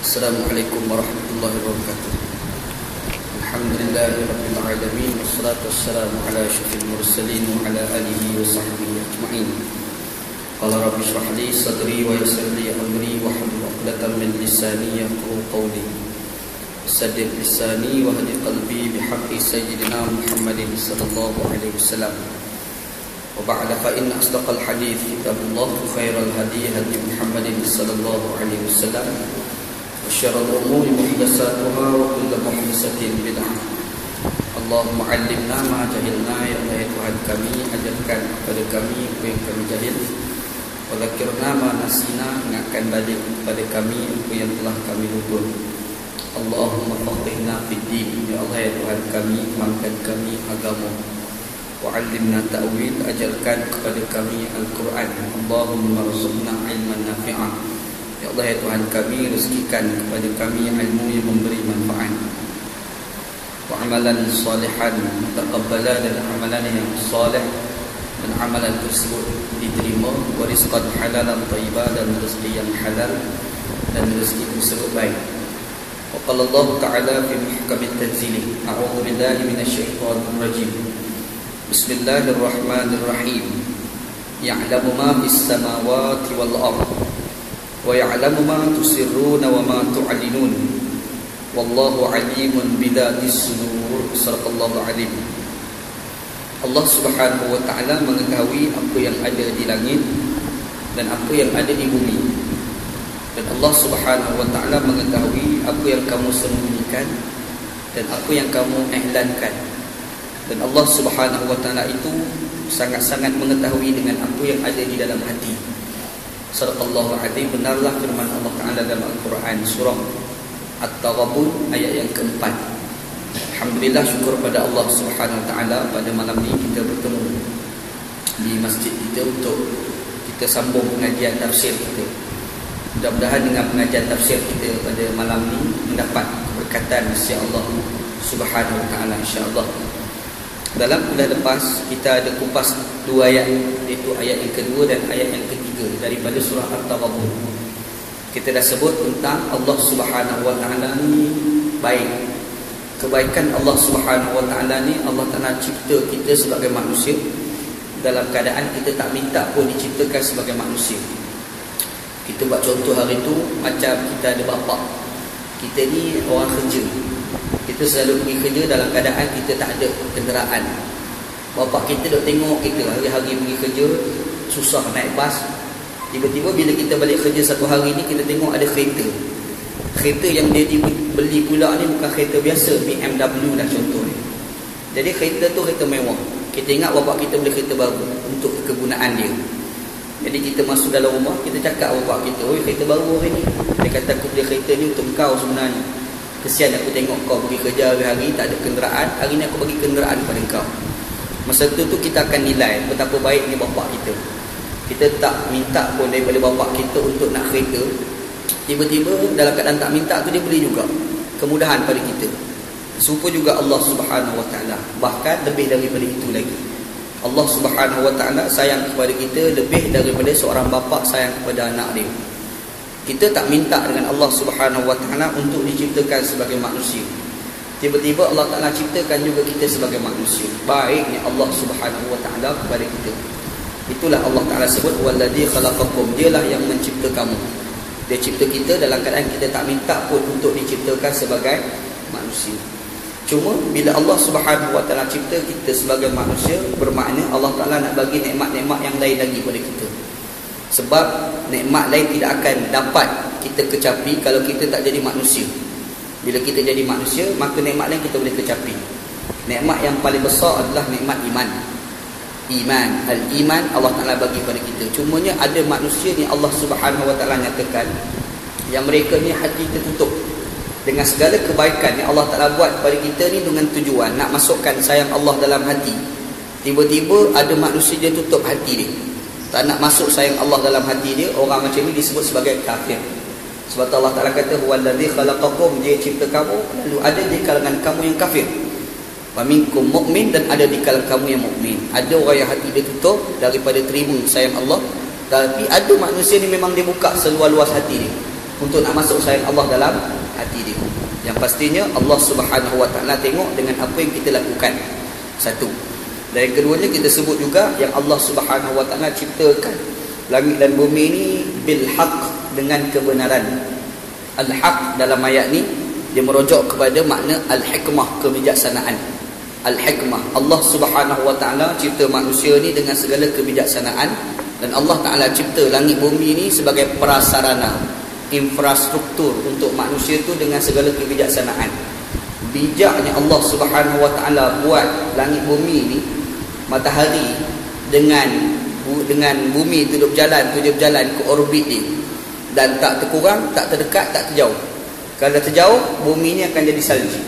Assalamualaikum warahmatullahi wabarakatuh. Alhamdulillahi rabbil alamin, wassalatu wassalamu ala asyrafil mursalin wa ala alihi wa sahbihi ajma'in. Qala rabbi shrah li sadri wa yassir li amri wa hlul 'uqdatam min lisani yafqahu qawli. Saddid lisani wa hadi qalbi bihaqqi sayyidina Muhammadin sallallahu alaihi wasallam. Wa ba'da fa inna asdaqal hadits kitabullah wa khairal hadi hadi Muhammadin sallallahu alaihi wasallam. Syarrul umuri muhdatsatuha wa kullu muhdatsatin bid'ah. Allahumma 'allimna ma jahilna, ya Allah Tuhan kami, ajarkan kepada kami apa yang kami jahil. Wa dzakirna ma nasina, ingatkan balik kepada kami apa yang telah kami lupa. Allahumma faqihna fid din, ya Allah Tuhan kami, fahmkan kami agama. Wa 'allimna ta'wil, ajarkan kepada kami Al-Quran. Allahumma rzuqna 'ilman nafi'an. Ya Allah ya Tuhan kami, rezekikan kepada kami ilmu yang memberi manfaat. Wa amalan salihan mutaqabbalan, dan amalan yang salih dan amalan tersebut diterima. Wa rizqan halalan thayyiban, dan rezeki yang halal dan rezeki tersebut baik. Wa qala Allah Ta'ala fi muhkamit tanzilih, a'udzu billahi minasyaitonir rajim. Bismillahirrahmanirrahim. Ya'lamu ma fis samawati wal ardh wa ya'lamu ma tusirruna wa ma tu'linun wallahu 'alimun bidzatis sudur. Shadaqallahu 'alim. Allah Subhanahu wa taala mengetahui apa yang ada di langit dan apa yang ada di bumi. Dan Allah Subhanahu wa taala mengetahui apa yang kamu sembunyikan dan apa yang kamu ihlankan. Dan Allah Subhanahu wa taala itu sangat-sangat mengetahui dengan apa yang ada di dalam hati. Shadaqallahu adzim. Benarlah firman Allah Ta'ala dalam Al-Quran surah At-Taghabun ayat yang keempat. Alhamdulillah, syukur pada Allah Subhanahu Wa Ta'ala, pada malam ini kita bertemu di masjid kita untuk kita sambung pengajian tafsir kita. Mudah-mudahan dengan pengajian tafsir kita pada malam ini mendapat keberkatan insya-Allah Subhanahu Wa Ta'ala, insya-Allah. Dalam kuliah lepas kita ada kupas dua ayat, iaitu ayat yang kedua dan ayat yang ketiga daripada surah At-Taghabun. Kita dah sebut tentang Allah Subhanahu wa taala ni baik. Kebaikan Allah Subhanahu wa taala ni, Allah Taala cipta kita sebagai manusia dalam keadaan kita tak minta pun diciptakan sebagai manusia. Kita buat contoh hari tu, macam kita ada bapa. Kita ni orang kerja. Kita selalu pergi kerja dalam keadaan kita tak ada kenderaan. Bapak kita duk tengok kita hari-hari pergi kerja, susah naik bas. Tiba-tiba bila kita balik kerja satu hari ni, kita tengok ada kereta. Kereta yang dia dibeli pula ni bukan kereta biasa, BMW dah contohnya. Jadi kereta tu kereta mewah. Kita ingat bapak kita beli kereta baru untuk kegunaan dia. Jadi kita masuk dalam rumah, kita cakap bapak kita, "Oi, kereta baru hari ni." Dia kata, "Aku beli kereta ni untuk kau sebenarnya. Kesian aku tengok kau pergi kerja hari-hari tak ada kenderaan. Hari ni aku bagi kenderaan pada kau." Masa tu kita akan nilai betapa baiknya bapak kita. Kita tak minta pun daripada bapak kita untuk nak kereta. Tiba-tiba dalam keadaan tak minta tu dia beli juga. Kemudahan pada kita. Serupa juga Allah Subhanahu Wa Taala. Bahkan lebih daripada itu lagi. Allah Subhanahu Wa Taala sayang kepada kita lebih daripada seorang bapa sayang kepada anak dia. Kita tak minta dengan Allah Subhanahu Wa Taala untuk diciptakan sebagai manusia. Tiba-tiba Allah Ta'ala ciptakan juga kita sebagai manusia. Baiknya Allah Subhanahu Wa Taala kepada kita. Itulah Allah Ta'ala sebut wallazi khalaqakum, dialah yang mencipta kamu. Dia cipta kita dalam keadaan kita tak minta pun untuk diciptakan sebagai manusia. Cuma bila Allah Subhanahu Wa Taala cipta kita sebagai manusia, bermakna Allah Ta'ala nak bagi nikmat-nikmat yang lain lagi kepada kita. Sebab nikmat lain tidak akan dapat kita kecapi kalau kita tak jadi manusia. Bila kita jadi manusia, maka nikmat lain kita boleh kecapi. Nikmat yang paling besar adalah nikmat iman. Iman, al-iman Allah Ta'ala bagi pada kita. Cumanya ada manusia ni Allah Subhanahu Wa Ta'ala nyatakan yang mereka ni hati tertutup dengan segala kebaikan yang Allah Ta'ala buat pada kita ni dengan tujuan nak masukkan sayang Allah dalam hati. Tiba-tiba ada manusia dia tutup hati dia, tak nak masuk sayang Allah dalam hati dia. Orang macam ni disebut sebagai kafir. Sebab Allah Ta'ala kata huwallazi khalaqakum, dia cipta kamu, lalu ada di kalangan kamu yang kafir. Wa minkum mu'min, dan ada di kalangan kamu yang mukmin. Ada orang yang hati dia tutup daripada terima sayang Allah, tapi ada manusia ni memang dia buka seluas-luas hati dia. untuk nak masuk sayang Allah dalam hati dia. Yang pastinya Allah Subhanahu Wa Taala tengok dengan apa yang kita lakukan. Satu. Dan yang keduanya kita sebut juga yang Allah Subhanahu Wa Taala ciptakan langit dan bumi ini bil haq, dengan kebenaran. Al-haq dalam ayat ni dia merujuk kepada makna al-hikmah, kebijaksanaan. Al-hikmah, Allah Subhanahu Wa Taala cipta manusia ni dengan segala kebijaksanaan, dan Allah Taala cipta langit bumi ni sebagai prasarana, infrastruktur untuk manusia tu dengan segala kebijaksanaan. Bijaknya Allah Subhanahu Wa Taala buat langit bumi ni, matahari dengan bumi tu berjalan ke orbit dia, dan tak terkurang, tak terdekat, tak terjauh. Kalau terjauh, bumi ni akan jadi salji.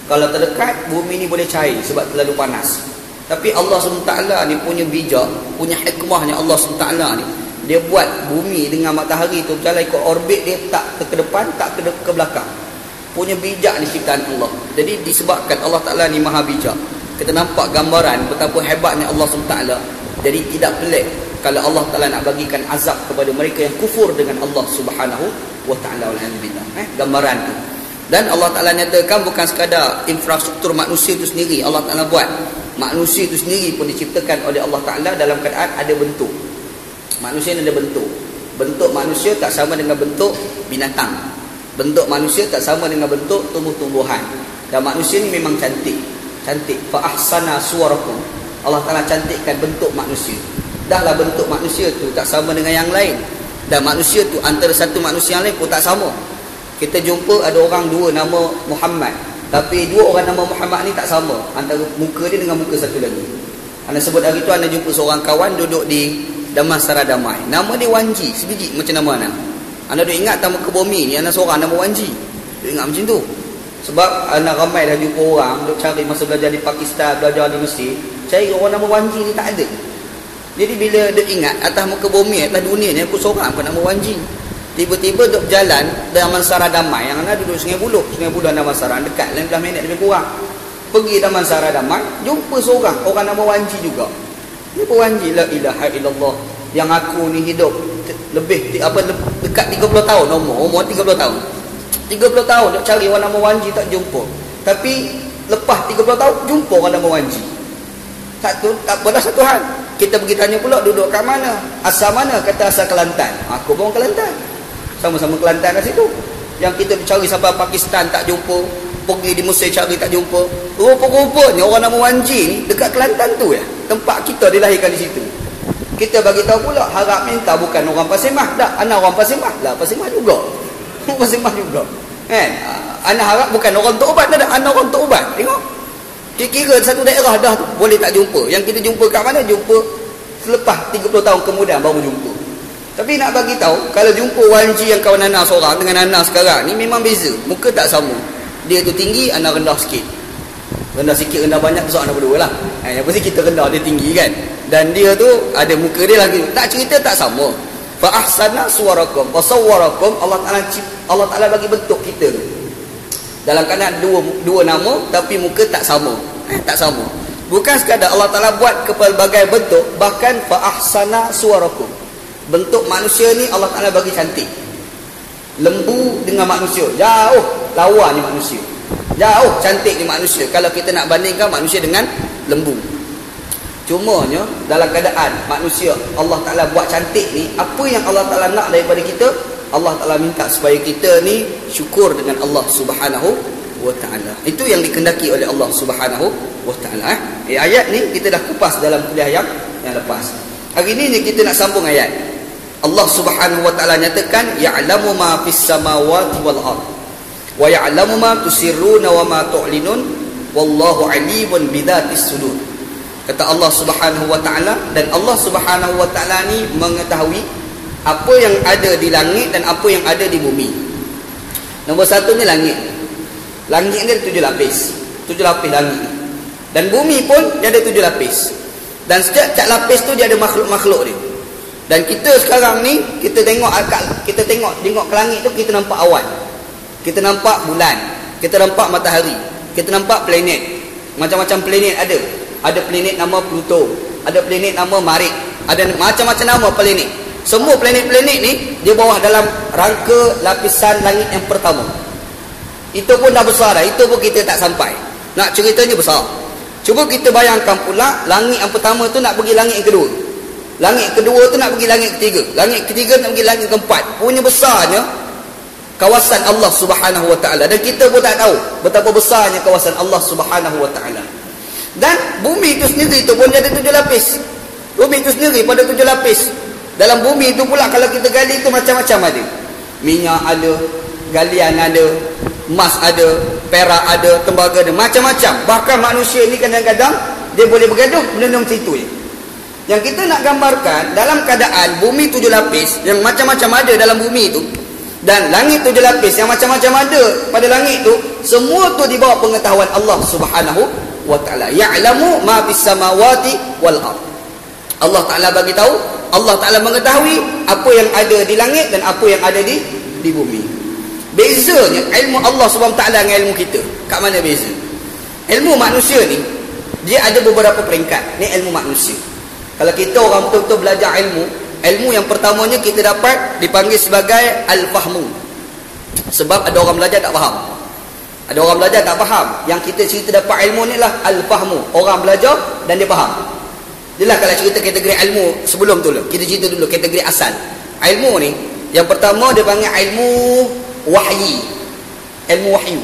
Kalau terdekat, bumi ni boleh cair sebab terlalu panas. Tapi Allah SWT ni punya bijak, punya hikmahnya Allah SWT ni, dia buat bumi dengan matahari tu berjalan ke orbit dia, tak ke depan, tak ke belakang. Punya bijak ni ciptaan Allah. Jadi disebabkan Allah Ta'ala ni maha bijak, kita nampak gambaran betapa hebatnya Allah SWT. Jadi tidak pelik kalau Allah Ta'ala nak bagikan azab kepada mereka yang kufur dengan Allah Subhanahu Wa Ta'ala. Gambaran tu. Dan Allah Ta'ala nyatakan bukan sekadar infrastruktur manusia itu sendiri Allah Ta'ala buat. Manusia itu sendiri pun diciptakan oleh Allah Ta'ala dalam keadaan ada bentuk. Manusia ni ada bentuk. Bentuk manusia tak sama dengan bentuk binatang. Bentuk manusia tak sama dengan bentuk tumbuh-tumbuhan. Dan manusia ni memang cantik. Cantik. Fa ahsana suwarakum. Allah Ta'ala cantikkan bentuk manusia. Dahlah bentuk manusia tu tak sama dengan yang lain. Dan manusia tu antara satu manusia yang lain pun tak sama. Kita jumpa ada orang dua nama Muhammad, tapi dua orang nama Muhammad ni tak sama antara muka dia dengan muka satu lagi. Anda sebut hari tu anda jumpa seorang kawan duduk di Damansara Damai. Nama dia Wanji, sebiji macam nama anak. Anda duk ingat tamu ke bumi ni anak seorang nama Wanji. Duk ingat macam tu. Sebab anak ramai dah jumpa orang duk cari masa belajar di Pakistan, belajar di Mesir, cari orang nama Wanji ni tak ada. Jadi bila dia ingat atas muka bumi, atas dunia ni aku seorang pun nama Wanji. Tiba-tiba duk berjalan Damansara Damai, yang anda duduk Sungai Buloh Damansara, dekat 15 minit lebih kurang. Pergi Damansara Damai, jumpa seorang orang nama Wanji juga. Dia pun Wanji, la ilaha illallah, yang aku ni hidup lebih dekat 30 tahun umur 30 tahun. 30 tahun duk cari orang nama Wanji tak jumpa. Tapi lepas 30 tahun jumpa orang nama Wanji. Tak apalah satu hal. Kita pergi tanya pula duduk kat mana, asal mana, kata asal Kelantan. Aku pun Kelantan, sama-sama Kelantan kat situ. Yang kita cari sampai Pakistan tak jumpa, pergi di Mesir cari tak jumpa. Rupa-rupanya orang nama Wanji ni dekat Kelantan tu ya, tempat kita dilahirkan di situ. Kita bagi tahu pula, harap minta bukan orang Pasir Mas dah, anak orang Pasir Mas lah, Pasir Mas juga. Pasir Mas juga. Kan? Anak harap bukan orang Tok Ubat dah, anak orang Tok Ubat. Tengok. Kira satu daerah dah tu boleh tak jumpa. Yang kita jumpa kat mana? Jumpa selepas 30 tahun kemudian baru jumpa. Tapi nak bagi tahu, kalau jumpa Wanji yang kawan Ana seorang dengan Ana sekarang ni memang beza. Muka tak sama. Dia tu tinggi, Ana rendah sikit. Rendah sikit, rendah banyak tu soal Ana berdua lah. Yang pasti kita rendah, dia tinggi kan. Dan dia tu ada muka dia lagi. Tak cerita tak sama. Fa ahsana suwarakum wa sawwarakum. Allah Ta'ala bagi bentuk kita tu dalam keadaan dua nama tapi muka tak sama. Tak sama. Bukan sekadar Allah Ta'ala buat pelbagai bentuk, bahkan fa ahsana suwarakum. Bentuk manusia ni Allah Ta'ala bagi cantik. Lembu dengan manusia, jauh lawa ni manusia. Jauh cantik ni manusia kalau kita nak bandingkan manusia dengan lembu. Cumanya dalam keadaan manusia Allah Ta'ala buat cantik ni, apa yang Allah Ta'ala nak daripada kita? Allah Ta'ala minta supaya kita ni syukur dengan Allah Subhanahu Wa Ta'ala. Itu yang dikehendaki oleh Allah Subhanahu Wa Ta'ala. Ayat ni kita dah kupas dalam kuliah yang lepas. Hari ni kita nak sambung ayat. Allah Subhanahu Wa Ta'ala nyatakan ya'lamu ma fis samawati wal ard wa ya'lamu ma tusirruna wa ma tu'linun wallahu alimun bidzatis sudur. Kata Allah Subhanahu Wa Ta'ala, dan Allah Subhanahu Wa Ta'ala ni mengetahui apa yang ada di langit dan apa yang ada di bumi. Nombor satu ni langit. Langit ni ada 7 lapis. 7 lapis langit. Dan bumi pun dia ada 7 lapis. Dan setiap lapis tu dia ada makhluk-makhluk dia. Dan kita sekarang ni, kita tengok ke langit tu, kita nampak awan. Kita nampak bulan. Kita nampak matahari. Kita nampak planet. Macam-macam planet ada. Ada planet nama Pluto. Ada planet nama Marikh. Ada macam-macam nama planet. Semua planet-planet ni dia bawah dalam rangka lapisan langit yang pertama. Itu pun dah besar dah. Itu pun kita tak sampai. Nak ceritanya besar. Cuba kita bayangkan pula langit yang pertama tu nak pergi langit yang kedua. Langit kedua tu nak pergi langit ketiga. Langit ketiga nak pergi langit keempat. Punya besarnya kawasan Allah Subhanahu Wa Taala. Dan kita pun tak tahu betapa besarnya kawasan Allah Subhanahu Wa Taala. Dan bumi itu sendiri tu pun ada 7 lapis. Bumi itu sendiri pada 7 lapis. Dalam bumi itu pula kalau kita gali itu macam-macam ada. Minyak ada, galian ada, emas ada, perak ada, tembaga ada, macam-macam. Bahkan manusia ni kadang-kadang dia boleh bergaduh benda macam itu je. Yang kita nak gambarkan dalam keadaan bumi 7 lapis yang macam-macam ada dalam bumi itu, dan langit 7 lapis yang macam-macam ada pada langit itu, semua tu di bawah pengetahuan Allah Subhanahu Wa Taala. Ya'lamu ma bis samawati wal ard. Allah Taala bagi tahu, Allah Taala mengetahui apa yang ada di langit dan apa yang ada di bumi. Bezanya ilmu Allah Subhanahu Wa Taala dengan ilmu kita. Kat mana beza? Ilmu manusia ni dia ada beberapa peringkat. Ni ilmu manusia. Kalau kita orang betul-betul belajar ilmu yang pertamanya kita dapat dipanggil sebagai al-fahmu. Sebab ada orang belajar tak faham. Ada orang belajar tak faham. Yang kita cerita dapat ilmu ni lah al-fahmu. Orang belajar dan dia faham. Jelas kalau cerita kategori ilmu sebelum tu lah. Kita cerita dulu kategori asal. Ilmu ni, yang pertama dia panggil ilmu wahyi. Ilmu wahyu.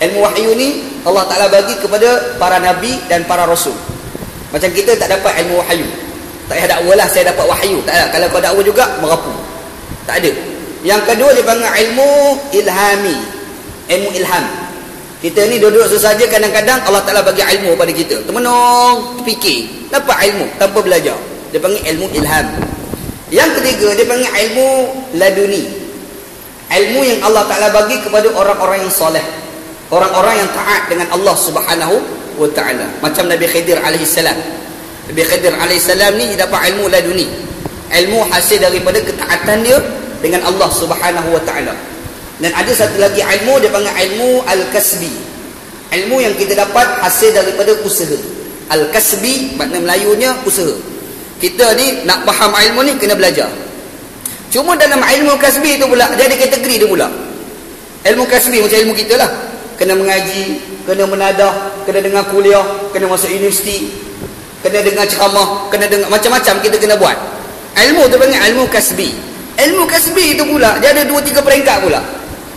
Ilmu wahyu ni Allah Ta'ala bagi kepada para nabi dan para rasul. Macam kita tak dapat ilmu wahyu. Tak payah dakwa lah saya dapat wahyu. Tak ada. Kalau kau dakwa juga, merapu. Tak ada. Yang kedua dia panggil ilmu ilhami. Ilmu ilham. Kita ni duduk sesaja kadang-kadang Allah Ta'ala bagi ilmu pada kita. Termenung, terfikir. Dapat ilmu tanpa belajar. Dia panggil ilmu ilham. Yang ketiga dia panggil ilmu laduni. Ilmu yang Allah Ta'ala bagi kepada orang-orang yang soleh. Orang-orang yang taat dengan Allah Subhanahu Wa Ta'ala. Macam Nabi Khidir alaihissalam. Nabi Khidir alaihissalam ni dia dapat ilmu laduni. Ilmu hasil daripada ketaatan dia dengan Allah Subhanahu Wa Ta'ala. Dan ada satu lagi ilmu dia panggil ilmu al-kasbi. Ilmu yang kita dapat hasil daripada usaha. Al-kasbi makna Melayunya usaha. Kita ni nak faham ilmu ni kena belajar. Cuma dalam ilmu kasbi tu pula dia ada kategori dia pula. Ilmu kasbi macam ilmu kita lah. Kena mengaji, kena menadah, kena dengar kuliah, kena masuk universiti, kena dengar ceramah, kena dengar macam-macam kita kena buat. Ilmu tu panggil ilmu kasbi. Ilmu kasbi itu pula dia ada 2-3 peringkat pula.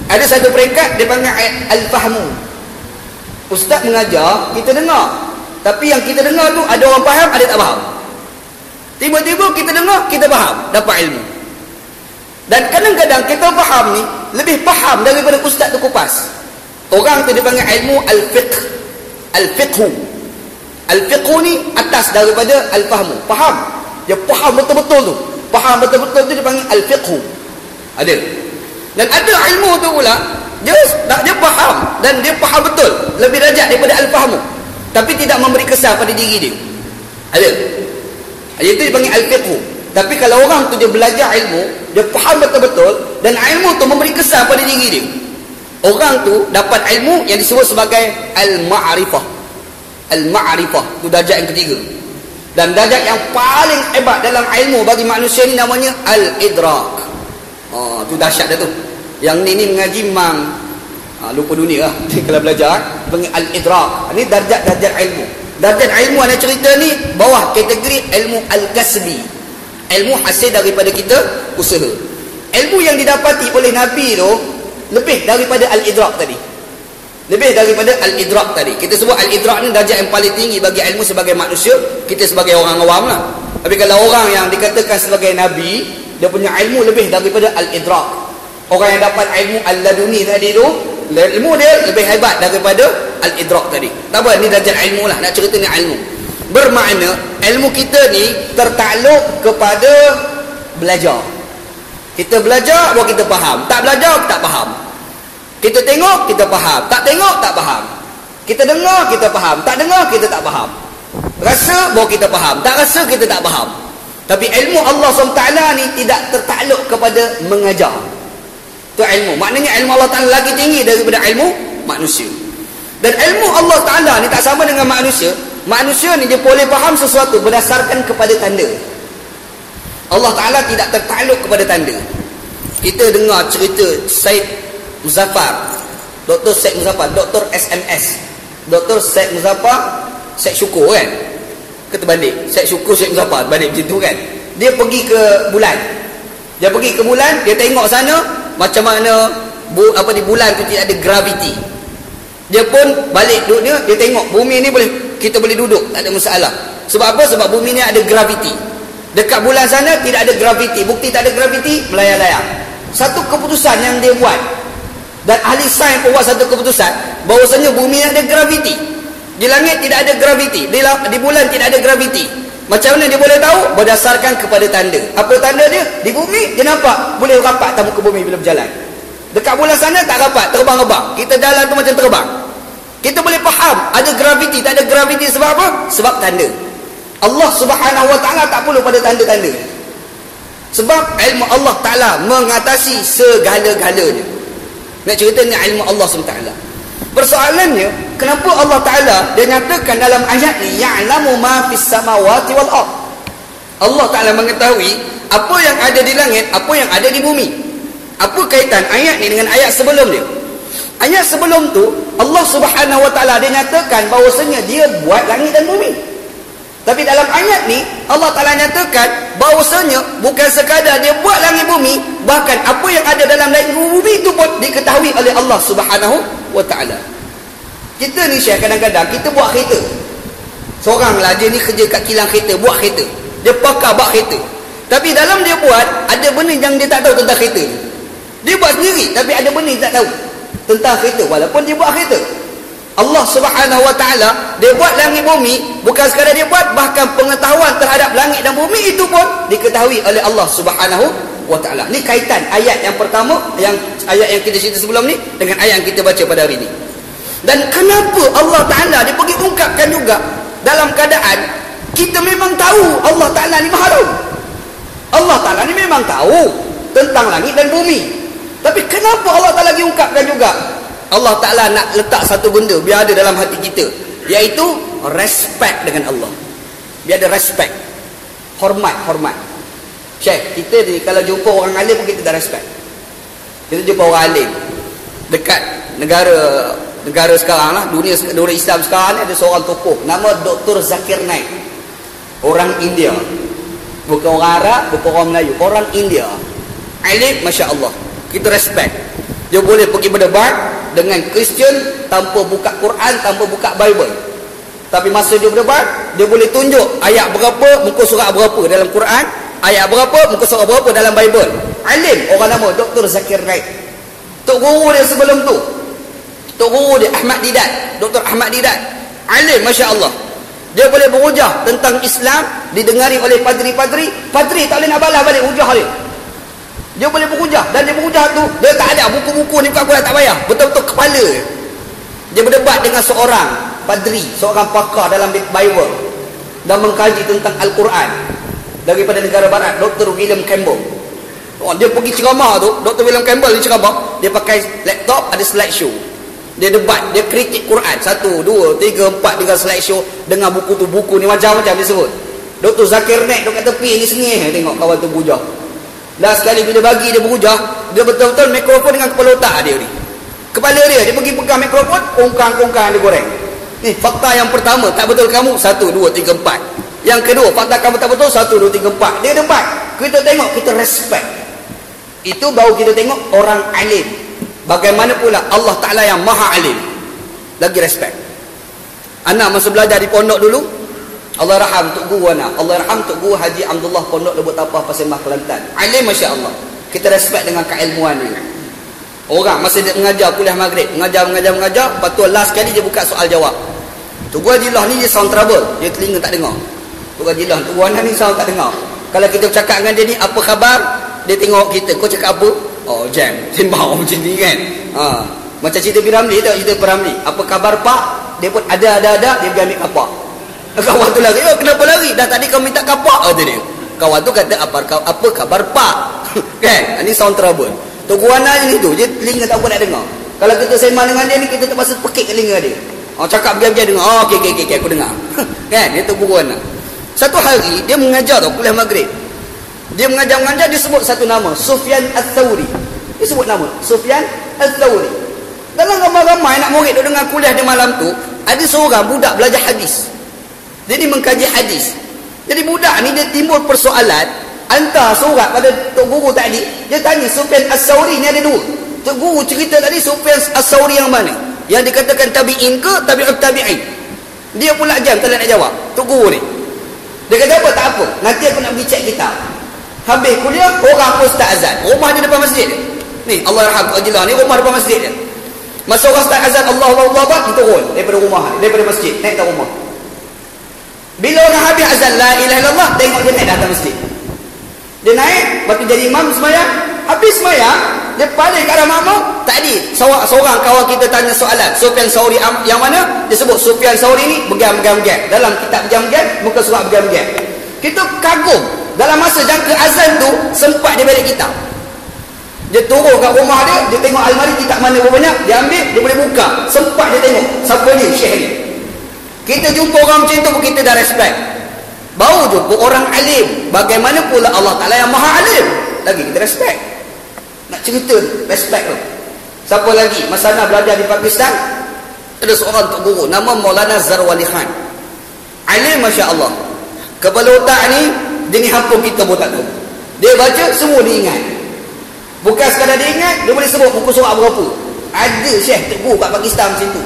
Ada satu peringkat dia panggil al-fahmu. Ustaz mengajar, kita dengar. Tapi yang kita dengar tu ada orang faham, ada tak faham. Tiba-tiba kita dengar, kita faham, dapat ilmu. Dan kadang-kadang kita faham ni lebih faham daripada ustaz tu kupas. Orang tu dipanggil ilmu al-fiqh. Al-fiqhu. Al-fiqhu ni atas daripada al-fahmu. Faham. Dia faham betul-betul tu. Faham betul-betul tu dipanggil al-fiqhu. Ada. Dan ada ilmu tu pula dia faham dan dia faham betul. Lebih darjat daripada al-fahmu. Tapi tidak memberi kesan pada diri dia. Ada. Itu dipanggil al-fiqhu. Tapi kalau orang tu dia belajar ilmu, dia faham betul-betul dan ilmu tu memberi kesan pada diri dia. Orang tu dapat ilmu yang disebut sebagai al-ma'rifah. Al-ma'rifah tu darjat yang ketiga. Dan darjat yang paling hebat dalam ilmu bagi manusia ni namanya al-idrak. Tu dahsyat dah tu. Yang ni mengaji memang lupa dunia lah. Kalau belajar panggil al-idrak. Ni darjat-darjat ilmu. Darjat ilmu anak cerita ni bawah kategori ilmu al-kasbi. Ilmu hasil daripada kita usaha. Ilmu yang didapati oleh Nabi tu lebih daripada al-idrak tadi. Lebih daripada al-idrak tadi. Kita sebut al-idrak ni darjat yang paling tinggi bagi ilmu sebagai manusia. Kita sebagai orang awam lah. Tapi kalau orang yang dikatakan sebagai Nabi, dia punya ilmu lebih daripada al-idrak. Orang yang dapat ilmu al-laduni tadi tu, ilmu dia lebih hebat daripada al-idrak tadi. Tak apa, ni darjat ilmu lah. Nak cerita ni ilmu. Bermakna ilmu kita ni tertakluk kepada belajar. Kita belajar baru kita faham. Tak belajar tak faham. Kita tengok kita faham. Tak tengok tak faham. Kita dengar kita faham. Tak dengar kita tak faham. Rasa baru kita faham. Tak rasa kita tak faham. Tapi ilmu Allah SWT ni tidak tertakluk kepada mengajar. Itu ilmu. Maknanya ilmu Allah Ta'ala lagi tinggi daripada ilmu manusia. Dan ilmu Allah Ta'ala ni tak sama dengan manusia. Manusia ni dia boleh faham sesuatu berdasarkan kepada tanda. Allah Ta'ala tidak tertakluk kepada tanda. Kita dengar cerita Syed Muzaffar, Dr. Syed Muzaffar, Dr. SMS, Dr. Syed Muzaffar, Syed Syukur kan, kita balik Syed Syukur, Syed Muzaffar balik macam tu kan. Dia pergi ke bulan, dia pergi ke bulan, dia tengok sana macam mana di bulan tu tidak ada graviti. Dia pun balik dunia, dia tengok bumi ni kita boleh duduk, tak ada masalah. Sebab apa? Sebab bumi ni ada graviti. Dekat bulan sana tidak ada graviti. Bukti tak ada graviti, melayang-layang. Satu keputusan yang dia buat, dan ahli sains pun buat satu keputusan bahawasanya bumi ni ada graviti. Di langit tidak ada graviti, di bulan tidak ada graviti. Macam mana dia boleh tahu? Berdasarkan kepada tanda. Apa tanda dia? Di bumi dia nampak boleh rapat tamu ke bumi bila berjalan. Dekat bulan sana tak rapat, terbang-terbang. Kita jalan tu macam terbang. Kita boleh faham ada graviti, tak ada graviti sebab apa? Sebab tanda. Allah Subhanahu Wa Taala tak perlu pada tanda-tanda. Sebab ilmu Allah Taala mengatasi segala-galanya. Nak cerita ni ilmu Allah SWT. Persoalannya, kenapa Allah Taala dia nyatakan dalam ayat ni ya'lamu ma fis samawati wal ard. Allah Taala mengetahui apa yang ada di langit, apa yang ada di bumi. Apa kaitan ayat ni dengan ayat sebelum dia? Ayat sebelum tu Allah Subhanahu Wa Taala dia nyatakan bahawasanya dia buat langit dan bumi. Tapi dalam ayat ni Allah Taala nyatakan bahawasanya bukan sekadar dia buat langit bumi, bahkan apa yang ada dalam langit bumi itu pun diketahui oleh Allah Subhanahu Wa Taala. Kita ni Syekh, kadang-kadang kita buat kereta. Seorang lah dia ni kerja kat kilang kereta, buat kereta. Dia pakar buat kereta. Tapi dalam dia buat ada benda yang dia tak tahu tentang kereta ni. Dia buat sendiri tapi ada benda dia tak tahu tentang kereta walaupun dia buat kereta. Allah Subhanahu Wa Taala dia buat langit bumi, bukan sekadar dia buat, bahkan pengetahuan terhadap langit dan bumi itu pun diketahui oleh Allah Subhanahu Wa Taala. Ni kaitan ayat yang pertama, yang ayat yang kita cerita sebelum ni dengan ayat yang kita baca pada hari ni. Dan kenapa Allah Taala dia pergi ungkapkan juga dalam keadaan kita memang tahu Allah Taala ni Maha tahu. Allah Taala ni memang tahu tentang langit dan bumi. Tapi kenapa Allah Ta'ala lagi ungkapkan juga? Allah Ta'ala nak letak satu benda biar ada dalam hati kita, iaitu respect dengan Allah. Biar ada respect, hormat. Syekh, kita ni kalau jumpa orang alim pun kita dah respect. Kita jumpa orang alim dekat negara sekarang lah, dunia Islam sekarang ni, ada seorang tokoh nama Dr. Zakir Naik. Orang India, bukan orang Arab, bukan orang Melayu, orang India. Alim, Masya Allah, kita respect. Dia boleh pergi berdebat dengan Kristian tanpa buka Quran, tanpa buka Bible. Tapi masa dia berdebat, dia boleh tunjuk ayat berapa, muka surat berapa dalam Quran, ayat berapa, muka surat berapa dalam Bible. Alim, orang nama Dr. Zakir Naik. Tok guru dia sebelum tu, tok guru dia Ahmad Didat, Dr. Ahmad Didat. Alim, Masya Allah. Dia boleh berhujah tentang Islam, didengari oleh padri-padri. Padri tak boleh nak balas balik hujah dia. Dia boleh berhujah, dan dia berhujah tu dia tak ada buku-buku ni, bukan tak payah, betul-betul kepala dia berdebat dengan seorang padri, seorang pakar dalam Bible dan mengkaji tentang Al-Quran daripada negara barat, Dr. William Campbell. Dia pergi ceramah tu, Dr. William Campbell ni ceramah, dia pakai laptop, ada slideshow, dia debat, dia kritik Quran 1, 2, 3, 4 dengan slideshow, dengan buku tu, buku ni macam-macam dia sebut. Dr. Zakir Naik dekat tepi ni sengih tengok kawan tu berhujah. Last sekali bila bagi dia berhujah, dia betul-betul mikrofon dengan kepala otak dia ni. Kepala dia pergi pegang mikrofon, kongkang-kongkang dia goreng. Ni fakta yang pertama, tak betul kamu, 1, 2, 3, 4. Yang kedua, fakta kamu tak betul, 1, 2, 3, 4. Dia debat. Kita tengok, kita respect. Itu baru kita tengok orang alim. Bagaimana pula Allah Ta'ala yang Maha Alim, lagi respect. Anak masa belajar di pondok dulu, Allah raham Tok Guru anak, Allah raham Tok Guru Haji Abdullah Pondok Lebut Tapah Pasir Mas Kelantan. Alim, Masya Allah. Kita respect dengan keilmuan dia. Orang masa dia mengajar kuliah maghrib, mengajar, lepas tu last sekali dia buka soal jawab. Tok Guru Haji lah ni dia sound trouble, dia telinga tak dengar. Tok Guru Haji lah, Tok Guru anak ni sound tak dengar. Kalau kita bercakap dengan dia ni, apa khabar, dia tengok kita, kau cakap apa? Oh, jam, sembang macam ni kan. Macam cerita Piramli tu, cerita Piramli. Apa khabar Pak? Dia pun ada, dia pergi ambil kapak. Kawan tu lari, oh kenapa lari? Dah tadi kau minta kapak, kata dia. Kawan tu kata, apa khabar Pak? Kan? Ini sound trouble. Tok Guru anak ni tu, dia telinga tak apa nak dengar. Kalau kita sembang dengan dia ni, kita terpaksa pekik telinga dia. Cakap biar-biar dengar. Okey, aku dengar. Kan? Dia Tok Guru anak. Satu hari, dia mengajar tau, kuliah maghrib. Dia mengajar-mengajar, dia sebut satu nama, Sufyan Ats-Tsauri. Dia sebut nama Sufyan Ats-Tsauri. Dalam ramai-ramai nak murid duduk dengan kuliah di malam tu, ada seorang budak belajar hadis. Dia ni mengkaji hadis. Jadi budak ni dia timbul persoalan, hantar surat pada tok guru tadi. Dia tanya Sufyan Ats-Tsauri ni ada dua. Tok guru cerita tadi Sufyan Ats-Tsauri yang mana? Yang dikatakan tabi'in ke tabi'ut tabi'in? Dia pula jam tak nak jawab. Tok guru ni. Dia kata apa? Tak apa. Nanti aku nak pergi cek kitab. Habis kuliah, orang pun start azan. Rumah dia depan masjid dia. Ni, Allah Rahab Ajilah ni rumah depan masjid dia. Masa orang start azan, Allah dia turun daripada rumah, daripada masjid, naik ke rumah. Bila orang habis azan, la ilaha illallah, tengok dia naik datang masjid. Dia naik, lepas tu jadi imam semayang. Habis semayang, dia balik ke arah makmum. Tadi, seorang kawan kita tanya soalan, Sufyan Ats-Tsauri yang mana? Dia sebut Sufyan Ats-Tsauri ni bergam-gam-gam. Dalam kitab bergam-gam, muka surat bergam-gam. Kita kagum. Dalam masa jangka azan tu, sempat dia balik kitab. Dia turun kat rumah dia, dia tengok almari kitab mana banyak, dia ambil, dia boleh buka. Sempat dia tengok, siapa ni, syekh ni. Kita jumpa orang macam tu pun kita dah respect. Baru jumpa orang alim. Bagaimana pula Allah Ta'ala yang maha alim, lagi kita respect. Nak cerita, respect tu. Siapa lagi? Masa nak belajar di Pakistan, ada seorang tok guru, nama Maulana Zarwali Khan. Alim Masya Allah. Kepala otak ni, dia ni hampun kita pun tak tahu. Dia baca, semua dia ingat. Bukan sekadar dia ingat, dia boleh sebut muka surat berapa. Ada syekh tegur kat Pakistan macam tu.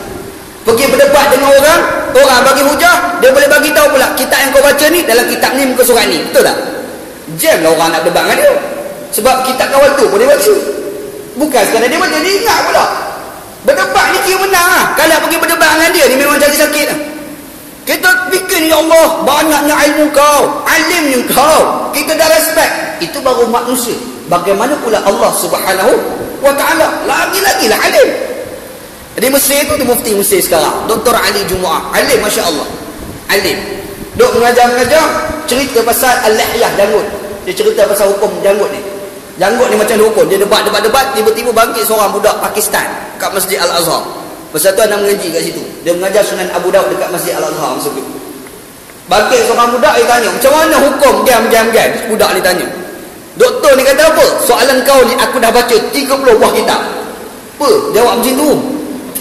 Pergi berdebat dengan orang bagi hujah, dia boleh bagi tahu pula, kitab yang kau baca ni, dalam kitab ni muka surat ni. Betul tak? Jam lah orang nak berdebat dengan dia. Sebab kitab kawan tu boleh baca. Bukan sekadar dia baca, dia ingat pula. Berdebat ni kira menang lah. Kalau pergi berdebat dengan dia, ni memang jadi sakit lah. Kita fikir, ya Allah, banyaknya ilmu kau, alimnya kau, kita dah respect. Itu baru manusia. Bagaimana pula Allah Subhanahu wa Ta'ala, lagi-lagi lah alim. Di Mesir tu mufti Mesir sekarang, Dr. Ali Jumu'ah, alim Masya Allah, alim. Duk mengajar-mengajar, cerita pasal al-lihyah, janggut. Dia cerita pasal hukum janggut ni. Janggut ni macam hukum. Dia debat, tiba-tiba bangkit seorang budak Pakistan kat Masjid Al-Azhar. Masa tu anak mengaji kat situ. Dia mengajar Sunan Abu Daud dekat Masjid Al-Azhar masa tu. Bangkit seorang budak, dia tanya, macam mana hukum gam. Budak ni tanya. Doktor ni kata apa? Soalan kau ni aku dah baca 30 buah kitab. Apa? Jawab macam tu.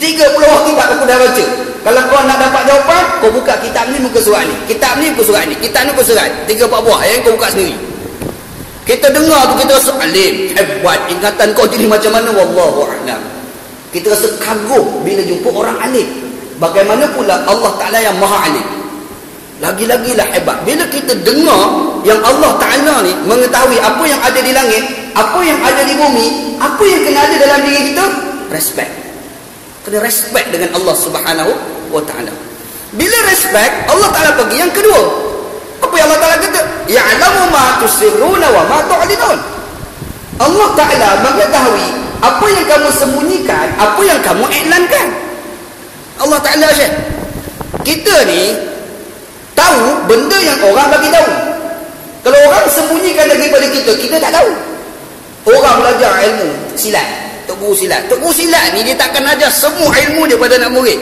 30 buah kitab aku dah baca. Kalau kau nak dapat jawapan, kau buka kitab ni muka surat ni. Kitab ni muka surat ni. Kitab ni muka surat. 3-4 buah yang kau buka sendiri. Kita dengar tu kita rasa alim, hebat. Ingatan kau jadi macam mana? Wallahu a'lam. Kita rasa kagum bila jumpa orang alim. Bagaimana pula Allah Ta'ala yang maha alim, lagi-lagilah hebat. Bila kita dengar yang Allah Ta'ala ni mengetahui apa yang ada di langit, apa yang ada di bumi, apa yang kena ada dalam diri kita, respect. Kena respect dengan Allah Subhanahu wa Ta'ala. Bila respect, Allah Ta'ala pergi yang kedua. Apa yang Allah Ta'ala kata? Ya'lamu ma tusirruna wa ma tu'linun. Allah Ta'ala mengetahui apa yang kamu sembunyikan, apa yang kamu iklankan. Allah Ta'ala syekh. Kita ni tahu benda yang orang bagi tahu. Kalau orang sembunyikan daripada kita, kita tak tahu. Orang belajar ilmu silat, tok guru silat ni dia takkan ajar semua ilmu dia pada anak murid.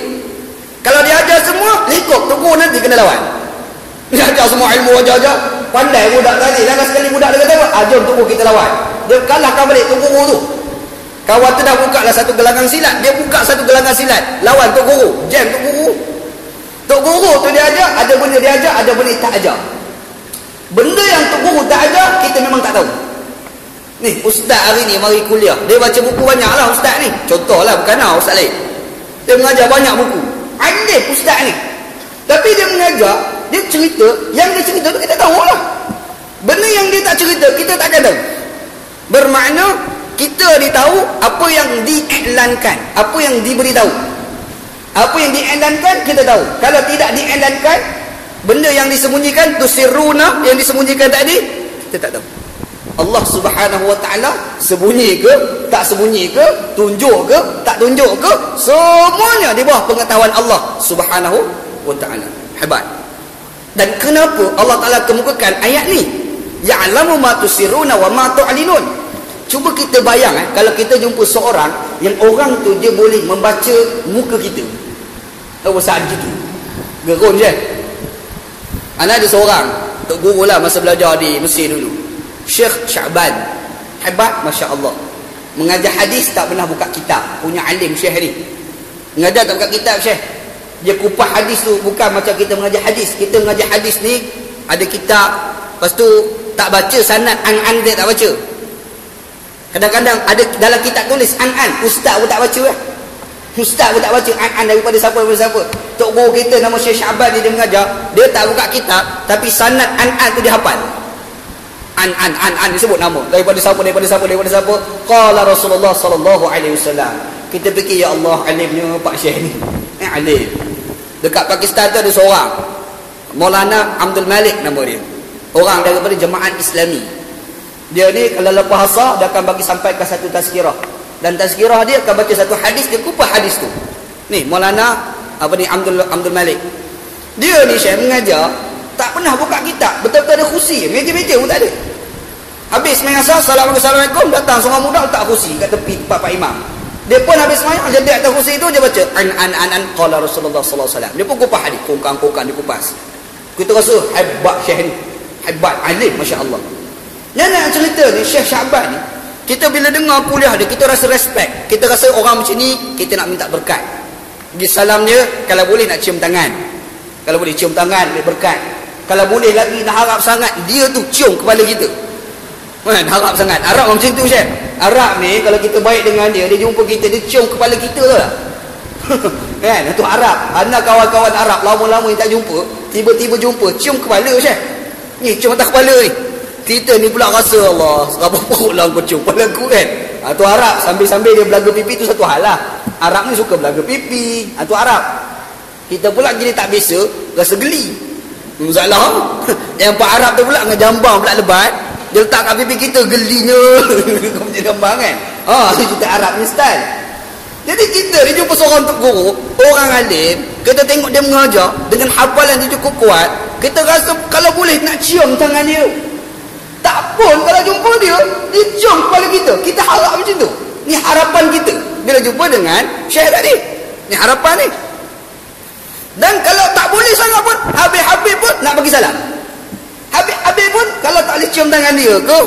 Kalau dia ajar semua, lingkup tok guru nanti kena lawan. Dia ajar semua ilmu, ajar pandai budak tadi. Lagi sekali budak dia kata apa? Jom tok guru kita lawan. Dia kalahkan balik tok guru tu. Kawan tu dah buka lah satu gelangan silat, dia buka satu gelangan silat, lawan tok guru, jam tok guru. Tok guru tu dia ajar, ada benda dia ajar, ada benda tak ajar. Benda yang tok guru tak ajar, kita memang tak tahu. Ni ustaz hari ni mari kuliah, dia baca buku banyak lah ustaz ni. Contohlah, bukan lah ustaz lain. Dia mengajar banyak buku, alim ustaz ni. Tapi dia mengajar, dia cerita, yang dia cerita tu kita tahu lah. Benda yang dia tak cerita, kita takkan tahu. Bermakna kita ditahu apa yang diiklankan, apa yang diberitahu. Apa yang diiklankan kita tahu. Kalau tidak diiklankan, benda yang disembunyikan, tusirruna, yang disembunyikan tadi, kita tak tahu. Allah Subhanahu wa Ta'ala sembunyi ke, tak sembunyi ke, tunjuk ke, tak tunjuk ke, semuanya di bawah pengetahuan Allah Subhanahu wa Ta'ala. Hebat. Dan kenapa Allah Ta'ala kemukakan ayat ni? Ya'lamu ma tusirruna wa ma tu'linun. Cuba kita bayang kalau kita jumpa seorang yang orang tu dia boleh membaca muka kita. Tahu saat gitu. Gerun je. Ana ada seorang tok guru lah masa belajar di Mesir dulu. Syekh Sya'ban, hebat, Masya Allah. Mengajar hadis tak pernah buka kitab. Punya alim Syekh ni, mengajar tak buka kitab Syekh. Dia kupas hadis tu, bukan macam kita mengajar hadis. Kita mengajar hadis ni ada kitab, lepas tu tak baca sanad, an dia tak baca. Kadang-kadang ada dalam kitab tulis an, ustaz pun tak baca lah. Ustaz pun tak baca an daripada siapa. Tok guru kita nama Syekh Sya'ban, dia mengajar, dia tak buka kitab, tapi sanad an tu dia hafal. An disebut nama daripada siapa. Qala Rasulullah sallallahu alaihi wasallam. Kita fikir, ya Allah, alimnya Pak Syekh ni. Alim. Dekat Pakistan tu ada seorang, Maulana Abdul Malik nama dia. Orang daripada Jemaat Islami. Dia ni kalau lepas asar, dia akan bagi sampai ke satu tazkirah. Dan tazkirah dia akan baca satu hadis, dia kupas hadis tu. Ni Maulana Abdul Malik. Dia ni Syekh mengajar, tak pernah buka kitab. Betul-betul ada kursi, meja-meja pun tak ada. Habis sembahyang asar, Assalamualaikum, datang seorang muda letak kursi kat tepi tempat Pak Imam. Dia pun habis sembahyang, dia atas kursi itu, dia baca an qala Rasulullah sallallahu alaihi wasallam. Dia pun kupas hadis, kongkang dia kupas. Kita rasa hebat Syekh ni, hebat, alim, masya-Allah. Yang nak cerita ni Syekh Sya'ban ni, kita bila dengar kuliah dia, kita rasa respect. Kita rasa orang macam ni, kita nak minta berkat. Di salam dia, kalau boleh nak cium tangan. Kalau boleh cium tangan, dia berkat. Kalau boleh lagi nak harap sangat, dia tu cium kepala kita. Harap sangat. Arab macam tu Syekh. Arab ni kalau kita baik dengan dia, dia jumpa kita, dia cium kepala kita lah. Kan? Itu Arab. Anak kawan-kawan Arab lama-lama yang tak jumpa, tiba-tiba jumpa, cium kepala Syekh. Ni cium atas kepala ni. Kita ni pula rasa, Allah, serapa perut lah kau cium kepala aku kan. Tu Arab. Sambil-sambil dia belaga pipi tu satu hal lah. Arab ni suka belaga pipi. Tu Arab. Kita pula jadi tak biasa, rasa geli. Masalah. Yang Pak Arab tu pula dengan jambang pula lebat, dia letak kat pipi kita, gelinya. Kau punya gambar kan. Itu kita Arab ni style. Jadi kita dia jumpa seorang tok guru, orang alim, kita tengok dia mengajar dengan hafalan dia cukup kuat, kita rasa kalau boleh nak cium tangan dia. Tak pun kalau jumpa dia cium kepala kita. Kita harap macam tu. Ni harapan kita bila jumpa dengan Syekh tadi. Ni harapan ni. Dan kalau tak boleh sangat pun, habis-habis pun nak bagi salam. Habis-habis pun kalau tak boleh cium tangan dia ke.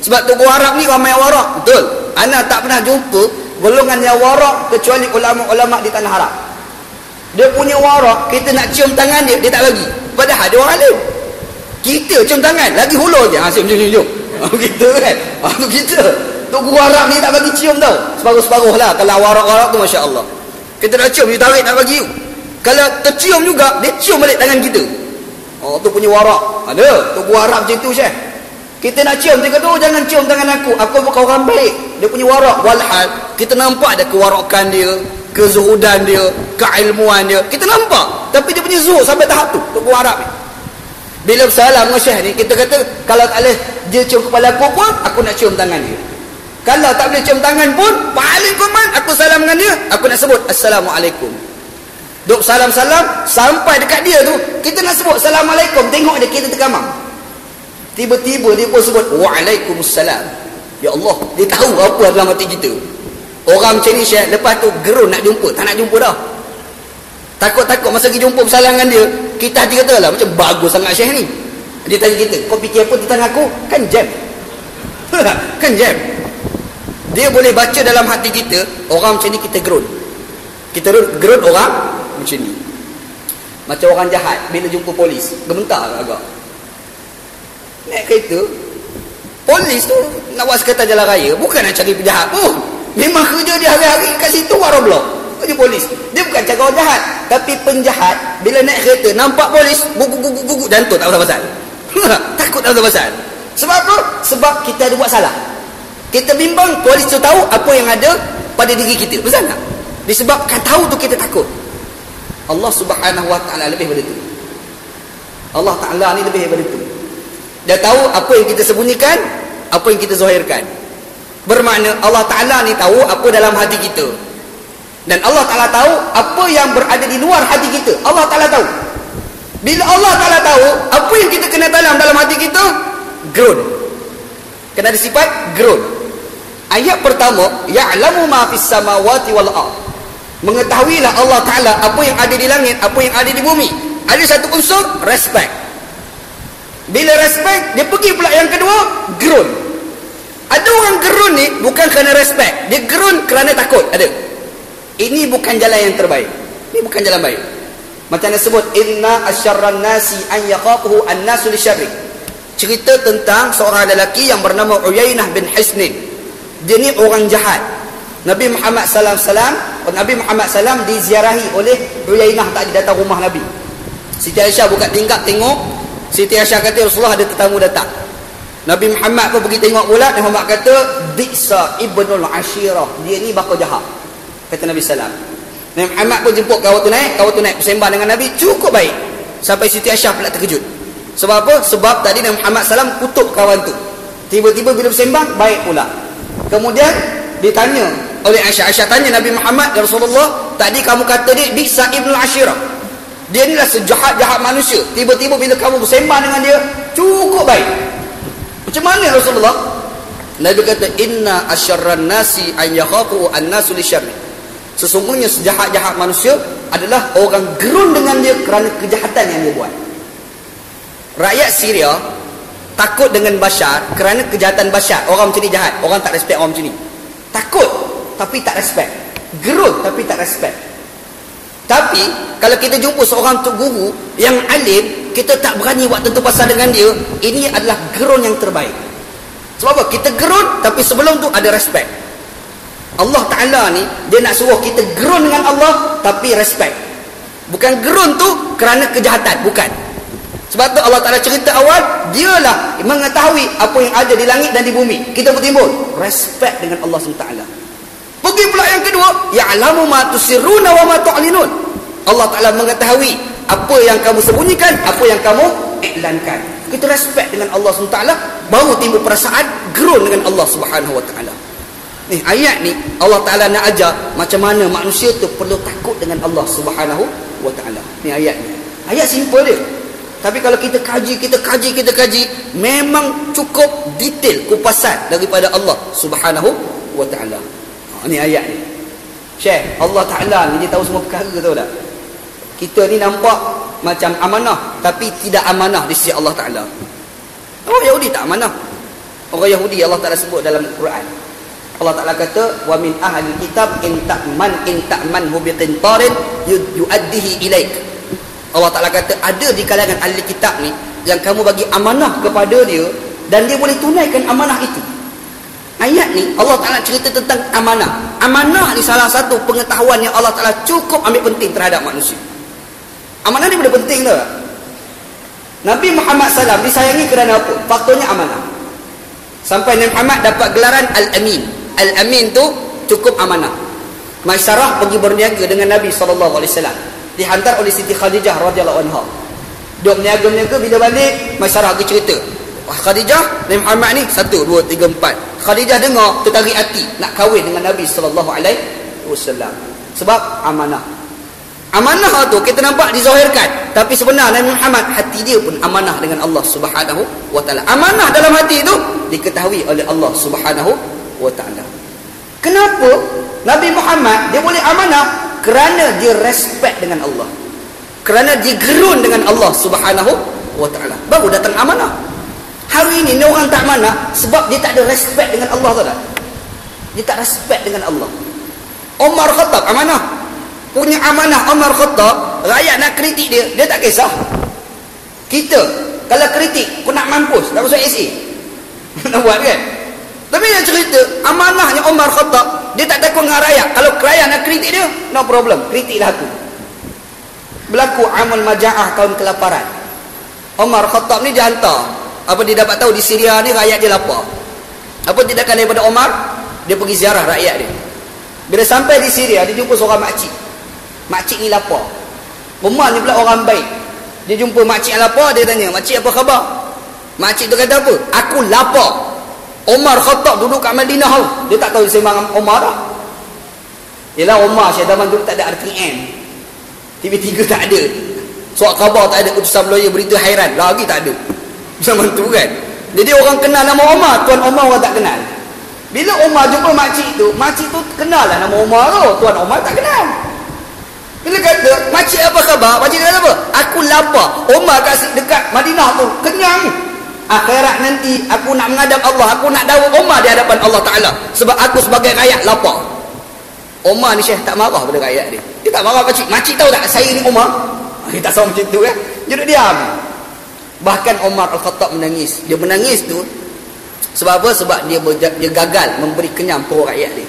Sebab tu guru Arab ni ramai warak. Betul. Ana tak pernah jumpa golongan yang warak kecuali ulama-ulama di tanah Arab. Dia punya warak, kita nak cium tangan dia, dia tak bagi. Padahal dia orang alim. Kita cium tangan, lagi hulur je. Cium. Kita kan. Tu kita. Tu guru Arab ni tak bagi cium tau. Separuh-separuh lah. Kalau warak-warak tu Masya Allah. Kita nak cium, dia tarik tak bagi you. Kalau tercium juga, dia cium balik tangan kita. Tu punya warak. Ada. Tu guru Arab macam tu Syekh. Kita nak cium, dia kata, jangan cium tangan aku bukan orang baik. Dia punya warak. Walhal, kita nampak ada kewarakan dia, kezuhudan dia, keilmuan dia. Kita nampak. Tapi dia punya zuhud sampai tahap tu. Tu guru Arab ni. Bila bersalam dengan Syekh ni, kita kata, kalau tak boleh dia cium kepala aku pun, aku nak cium tangan dia. Kalau tak boleh cium tangan pun, paling koman, aku salam dengan dia, aku nak sebut Assalamualaikum. Duk salam-salam, sampai dekat dia tu, kita nak sebut Assalamualaikum, tengok dia, kita terkamang. Tiba-tiba dia pun sebut Waalaikumsalam. Ya Allah, dia tahu apa dalam hati kita. Orang macam ni Syekh, lepas tu gerun nak jumpa, tak nak jumpa dah. Takut-takut masa kita jumpa bersalam dengan dia, kita hati kata lah, macam bagus sangat Syekh ni. Dia tanya kita, kau fikir apa di tangan aku? Kan jam. Kan jam. Dia boleh baca dalam hati kita, orang macam ni kita gerun. Kita gerun orang macam ni. Macam orang jahat, bila jumpa polis, gementar agak. Naik kereta, polis tu nak buat sekretar jalan raya, bukan nak cari penjahat pun. Memang kerja dia hari-hari kat situ warung blok. Kerja polis. Dia bukan cakap orang jahat. Tapi penjahat, bila naik kereta, nampak polis, guguk, jantung tak tahu pasal. Takut tak tahu pasal. Sebab apa? Sebab kita ada buat salah. Kita bimbang, polis tu tahu apa yang ada pada diri kita. Betul tak? Disebabkan tahu tu kita takut. Allah Subhanahu Wa Ta'ala lebih daripada itu. Allah Ta'ala ni lebih daripada itu. Dia tahu apa yang kita sembunyikan, apa yang kita zahirkan. Bermakna Allah Ta'ala ni tahu apa dalam hati kita. Dan Allah Ta'ala tahu apa yang berada di luar hati kita. Allah Ta'ala tahu. Bila Allah Ta'ala tahu apa yang kita kena tanam dalam hati kita, gerun. Kena ada sifat gerun. Ayat pertama, ya'lamu ma fis samawati wal ardh. Mengetahuilah Allah Ta'ala apa yang ada di langit, apa yang ada di bumi. Ada satu unsur respect. Bila respect, dia pergi pula yang kedua, gerun. Ada orang gerun ni bukan kerana respect, dia gerun kerana takut. Ada. Ini bukan jalan yang terbaik. Ini bukan jalan baik. Macam yang sebut, inna asyarran nasi an yaqafuhu an-nasu li syarri. Cerita tentang seorang lelaki yang bernama Uyainah bin Hisnin. Dia ni orang jahat. Nabi Muhammad sallallahu alaihi wasallam diziarahi oleh Uyainah, tadi datang rumah Nabi. Siti Aisyah buka tingkap tengok. Siti Aisyah kata, Rasulullah ada tetamu datang. Nabi Muhammad pun pergi tengok pula. Nabi Muhammad kata, bi'sa ibnul ashirah. Dia ni bakal jahat, kata Nabi sallallahu alaihi wasallam. Nabi Muhammad pun jemput kawan tu naik bersembah dengan Nabi, cukup baik. Sampai Siti Aisyah pula terkejut. Sebab apa? Sebab tadi Nabi Muhammad SAW kutuk kawan tu. Tiba-tiba bila bersembah, baik pula. Kemudian ditanya oleh Aisyah. Aisyah tanya Nabi Muhammad, ya Rasulullah, tadi kamu kata dia bi'sa ibnul ashirah. Dia ni lah sejahat-jahat manusia. Tiba-tiba bila kamu bersembah dengan dia, cukup baik. Macam mana ya Rasulullah? Nabi kata, inna asyarran nasi an yakhafu an-nasu li syarri. Sesungguhnya sejahat-jahat manusia adalah orang gerun dengan dia kerana kejahatan yang dia buat. Rakyat Syria takut dengan Bashar kerana kejahatan Bashar. Orang macam ni jahat, orang tak respect orang macam ni. Takut tapi tak respect, gerun tapi tak respect. Tapi kalau kita jumpa seorang tok guru yang alim, kita tak berani buat tentu pasal dengan dia, ini adalah gerun yang terbaik. Sebab apa? Kita gerun tapi sebelum tu ada respect. Allah Ta'ala ni, dia nak suruh kita gerun dengan Allah tapi respect. Bukan gerun tu kerana kejahatan, bukan. Sebab tu Allah Ta'ala cerita awal, dialah mengetahui apa yang ada di langit dan di bumi. Kita bertimbul respect dengan Allah SWT. Pergi pula yang kedua, ya'lamu ma tusirruna wa ma tu'linun. Allah Ta'ala mengetahui apa yang kamu sembunyikan, apa yang kamu iklankan. Kita respect dengan Allah SWT, baru timbul perasaan gerun dengan Allah Subhanahu Wa Ta'ala. Ni ayat ni Allah Ta'ala nak ajar macam mana manusia tu perlu takut dengan Allah Subhanahu Wa Ta'ala. Ni ayat ni. Ayat simple dia. Tapi kalau kita kaji, memang cukup detail kupasan daripada Allah Subhanahu Wa Ta'ala. Ni ayat ni. Syekh, Allah Ta'ala ni dia tahu semua perkara, tahu tak? Kita ni nampak macam amanah, tapi tidak amanah di sisi Allah Ta'ala. Orang Yahudi tak amanah. Orang Yahudi Allah Ta'ala sebut dalam Quran. Allah Ta'ala kata, wa min ahli kitab in ta'manhu biqintarin yu'addihi ilaik. Allah Ta'ala kata, ada di kalangan ahli kitab ni yang kamu bagi amanah kepada dia dan dia boleh tunaikan amanah itu. Ayat ni Allah Ta'ala cerita tentang amanah. Amanah ni salah satu pengetahuan yang Allah Ta'ala cukup ambil penting terhadap manusia. Amanah ni benda penting tak? Nabi Muhammad SAW disayangi kerana apa? Faktornya amanah. Sampai Nabi Muhammad dapat gelaran Al-Amin. Al-Amin tu cukup amanah. Masyarah pergi berniaga dengan Nabi SAW. Dihantar oleh Siti Khadijah radhiyallahu anha. Duk berniaga-niaga, bila balik Masyarah pergi cerita, Khadijah, Nabi Muhammad ni 1, 2, 3, 4. Khadijah dengar, tertarik hati nak kahwin dengan Nabi SAW. Sebab amanah. Amanah tu kita nampak dizahirkan, tapi sebenarnya Nabi Muhammad hati dia pun amanah dengan Allah Subhanahu Wa Ta'ala. Amanah dalam hati itu diketahui oleh Allah Subhanahu Wa Ta'ala. Kenapa Nabi Muhammad dia boleh amanah? Kerana dia respect dengan Allah, kerana dia gerun dengan Allah Subhanahu Wa Ta'ala, baru datang amanah. Hari ini ni orang tak amanah sebab dia tak ada respect dengan Allah, tahu tak? Dia tak respect dengan Allah. Umar Khattab amanah, punya amanah. Umar Khattab, rakyat nak kritik dia, dia tak kisah. Kita kalau kritik, kau nak mampus, tak masuk SA. Nak buat kan? Tapi dia cerita amanahnya Umar Khattab, dia tak takut dengan rakyat. Kalau rakyat nak kritik dia, no problem, kritiklah aku. Berlaku Amul Maja'ah, tahun kelaparan. Umar Khattab ni dia hantar, apa dia dapat tahu di Syria ni rakyat dia lapar. Apa tindakan daripada Umar? Dia pergi ziarah rakyat dia. Bila sampai di Syria, dia jumpa seorang makcik. Makcik ni lapar. Umar ni pula orang baik. Dia jumpa makcik yang lapar, dia tanya, makcik apa khabar? Makcik tu kata apa? Aku lapar. Umar Khattab duduk kat Madinah tu, dia tak tahu sembang Umar dah. Yelah Umar zaman dulu tak ada RTM, TV3 tak ada, surat khabar tak ada, utusan lawyer berita hairan lagi tak ada zaman tu kan. Jadi orang kenal nama Umar, Tuan Umar orang tak kenal. Bila Umar jumpa makcik tu kenal lah nama Umar tu, Tuan Umar tak kenal. Bila kata, makcik apa khabar? Makcik kata apa? Aku lapar. Umar kat dekat Madinah tu kenyang, akhirat nanti aku nak menghadap Allah, aku nak dakwah Umar di hadapan Allah Ta'ala, sebab aku sebagai rakyat lapar. Umar ni Syekh tak marah pada rakyat dia. Dia tak marah pakcik. Makcik tahu tak saya ni Umar? Dia tak sama macam tu kan. Dia duduk diam. Bahkan Umar Al-Khattab menangis. Dia menangis tu sebab apa? Sebab dia gagal memberi kenyang perut rakyat dia.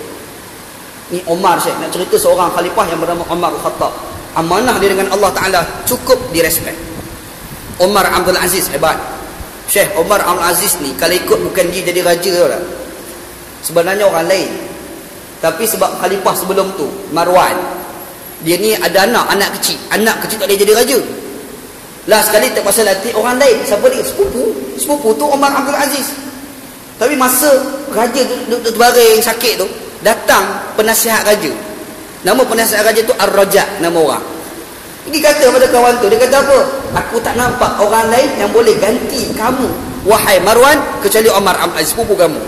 Ni Umar Syekh nak cerita seorang khalifah yang bernama Umar Al-Khattab. Amanah dia dengan Allah Ta'ala cukup direspek. Umar Abdul Aziz hebat. Syekh Umar Abdul Aziz ni kalau ikut bukan dia jadi raja tau tak? Sebenarnya orang lain. Tapi sebab khalifah sebelum tu Marwan, dia ni ada anak kecil. Anak kecil tak boleh jadi raja. Lah sekali terpaksa latih orang lain. Siapa dia? Sepupu tu Umar Abdul Aziz. Tapi masa raja tu terbaring sakit tu, datang penasihat raja. Nama penasihat raja tu Ar-Raja, nama orang. Dia kata pada kawan tu, dia kata apa? Aku tak nampak orang lain yang boleh ganti kamu, wahai Marwan, kecuali Umar Abdul Aziz, sepupu kamu.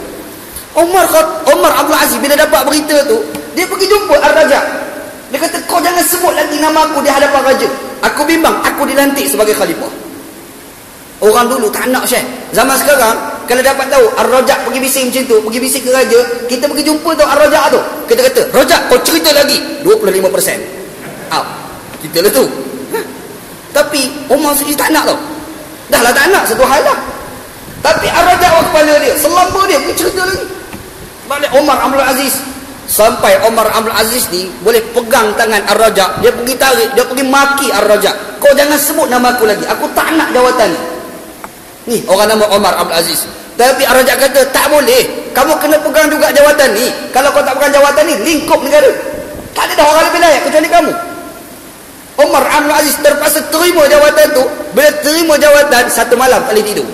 Umar Abdul Aziz bila dapat berita tu, dia pergi jumpa Ar-Raja. Dia kata, kau jangan sebut lagi nama aku di hadapan raja. Aku bimbang, aku dilantik sebagai khalifah. Orang dulu tak nak Syekh. Zaman sekarang, kalau dapat tahu Ar-Raja pergi bising macam tu, pergi bising ke raja, kita pergi jumpa tu Ar-Raja tu. Kita kata, Raja kau cerita lagi 25%. Out. Kita lah tu. Tapi Umar Aziz tak nak tau. Dah lah tak nak, satu hal lah. Tapi Ar-Raja orang kepala dia, selamba dia pergi cerita lagi. Balik Umar Abdul Aziz. Sampai Umar Abdul Aziz ni boleh pegang tangan Ar-Raja, dia pergi tarik, dia pergi maki Ar-Raja. Kau jangan sebut nama aku lagi, aku tak nak jawatan ni. Ni orang nama Umar Abdul Aziz. Tapi Ar-Raja kata, tak boleh, kamu kena pegang juga jawatan ni. Kalau kau tak pegang jawatan ni, lingkup negara. Tak ada dah orang lebih layak kecuali kamu. Umar Abdul Aziz terpaksa terima jawatan tu. Bila terima jawatan, satu malam tak boleh tidur.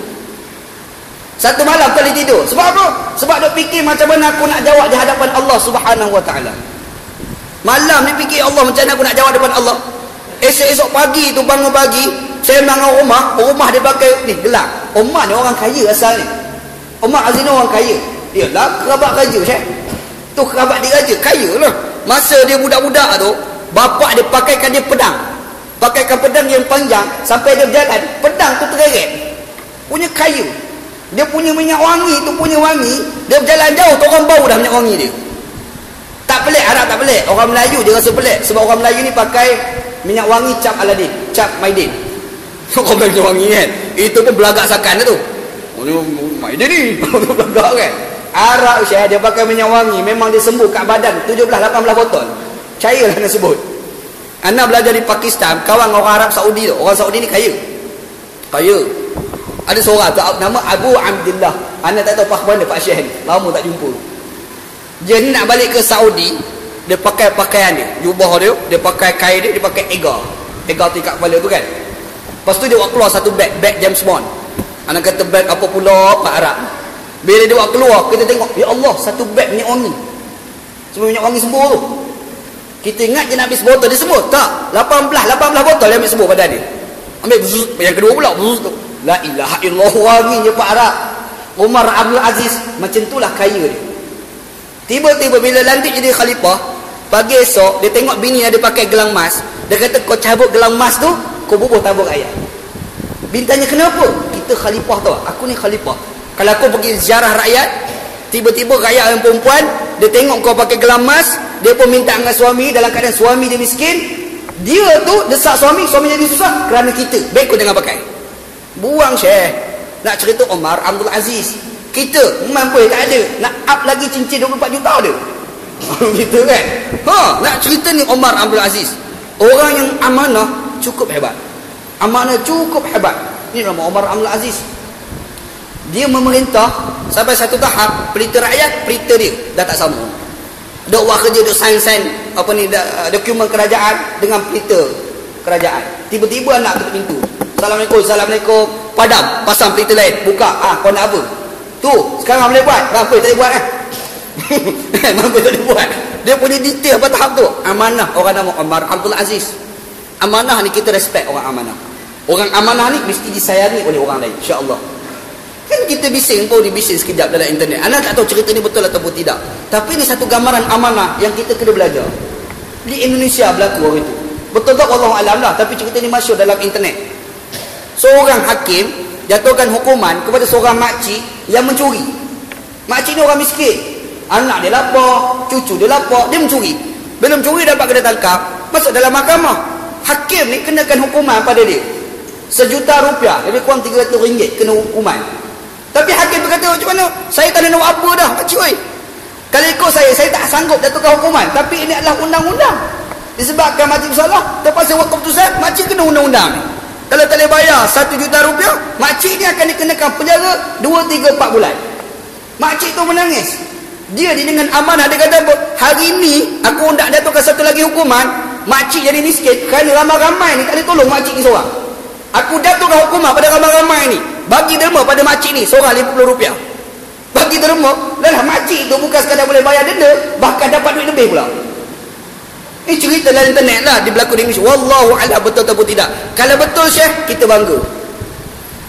Satu malam tak boleh tidur. Sebab apa? Sebab dia fikir macam mana aku nak jawab di hadapan Allah Subhanahu Wa Taala. Malam ni fikir Allah macam mana aku nak jawab di hadapan Allah. Esok-esok pagi tu bangun pagi, saya bangun rumah dia pakai ni gelang. Umar ni orang kaya asal ni. Umar Aziz ni orang kaya. Dia lah kerabat raja Syekh. Tu kerabat dia raja, kaya lah. Masa dia budak-budak tu, bapak dia pakaikan dia pedang. Pakaikan pedang yang panjang sampai dia berjalan, pedang tu tereret. Punya kaya. Dia punya minyak wangi tu punya wangi, dia berjalan jauh tu orang bau dah minyak wangi dia. Tak pelik, Arab tak pelik. Orang Melayu dia rasa pelik sebab orang Melayu ni pakai minyak wangi cap Aladin, cap Maidin. Orang minyak wangi kan. Itu pun belagak sakan tu. Oh ni Maidin ni. Belagak kan. Arab Syekh dia pakai minyak wangi, memang dia sembuh kat badan 17-18 botol. Cairlah nak sebut. Anak belajar di Pakistan, kawan orang Arab Saudi tu. Orang Saudi ni kaya. Kaya. Ada seorang tu nama Abu Abdullah. Anak tak tahu pak mana Pak Syekh ni. Lama tak jumpa. Dia ni nak balik ke Saudi, dia pakai pakaian dia, jubah dia pakai kain dia pakai egar. Egar tu ikat kepala tu kan. Lepas tu dia buat keluar satu beg James Bond. Anak kata beg apa pula Pak Arab. Bila dia buat keluar, kita tengok, ya Allah, satu beg minyak wangi. Semua minyak wangi sembuh tu. Kita ingat je nak habis botol, dia sembuh. Tak, 18 botol dia ambil sembuh badan dia. Ambil buzuz, yang kedua pula buzuz tu. La ilaha illallah, wanginya Pak Arab. Umar Abdul Aziz macam itulah kaya dia. Tiba-tiba bila lantik jadi khalifah, pagi esok dia tengok bini ada pakai gelang emas. Dia kata, kau cabut gelang emas tu, kau bubuh tabur ayat. Bini tanya, kenapa? Kita khalifah tau, aku ni khalifah. Kalau aku pergi ziarah rakyat, tiba-tiba rakyat yang perempuan, dia tengok kau pakai gelang emas, dia pun minta dengan suami, dalam keadaan suami dia miskin, dia tu desak suami jadi susah kerana kita. Baik kau jangan pakai. Buang Syekh. Nak cerita Umar Abdul Aziz. Kita mampu tak ada. Nak up lagi cincin 24 juta dia. Gitu kan. Nak cerita ni Umar Abdul Aziz. Orang yang amanah cukup hebat. Amanah cukup hebat. Ni nama Umar Abdul Aziz. Dia memerintah sampai satu tahap pelita rakyat, pelita dia dah tak sama. Dok buat kerja, dok sign apa ni dokumen kerajaan dengan pelita kerajaan. Tiba-tiba anak ketuk pintu. Assalamualaikum. Padam, pasang pelita lain. Buka. Kau nak apa? Tu, sekarang boleh buat. Apa tak boleh buat Mampu tak boleh buat. Dia punya detail pada tahap tu. Amanah orang nama Umar Abdul Aziz. Amanah ni kita respect orang amanah. Orang amanah ni mesti disayangi oleh orang lain, insya-Allah. Kan kita bising pun dibising sekejap dalam internet. Anak tak tahu cerita ni betul ataupun tidak. Tapi ni satu gambaran amanah yang kita kena belajar. Di Indonesia berlaku hari itu. Betul tak? Wallahu alam lah. Tapi cerita ni masyhur dalam internet. Seorang hakim jatuhkan hukuman kepada seorang makcik yang mencuri. Makcik ni orang miskin, anak dia lapar, cucu dia lapar, dia mencuri. Belum curi dapat kena tangkap, masuk dalam mahkamah. Hakim ni kenakan hukuman pada dia Rp1,000,000, lebih kurang RM300 kena hukuman. Tapi hakim tu kata, macam mana? Saya tak nak apa dah, makcik oi. Kalau ikut saya tak sanggup jatuhkan hukuman. Tapi ini adalah undang-undang. Disebabkan makcik bersalah, terpaksa wakaf putusan, makcik kena undang-undang ni. Kalau tak boleh bayar RM1,000,000, makcik ni akan dikenakan penjara 2, 3, 4 bulan. Makcik tu menangis. Dia dengan amanah, dia kata, hari ni aku nak jatuhkan satu lagi hukuman, makcik jadi miskin kerana ramai-ramai ni tak boleh tolong makcik ni seorang. Aku jatuhkan hukuman pada ramai-ramai ni, bagi derma pada makcik ni seorang RM50. Bagi derma, lah makcik tu bukan sekadar boleh bayar denda, bahkan dapat duit lebih pula. Ini cerita dalam internet lah, dia berlaku di Indonesia. Wallahu a'lam betul atau tidak. Kalau betul Syekh, kita bangga.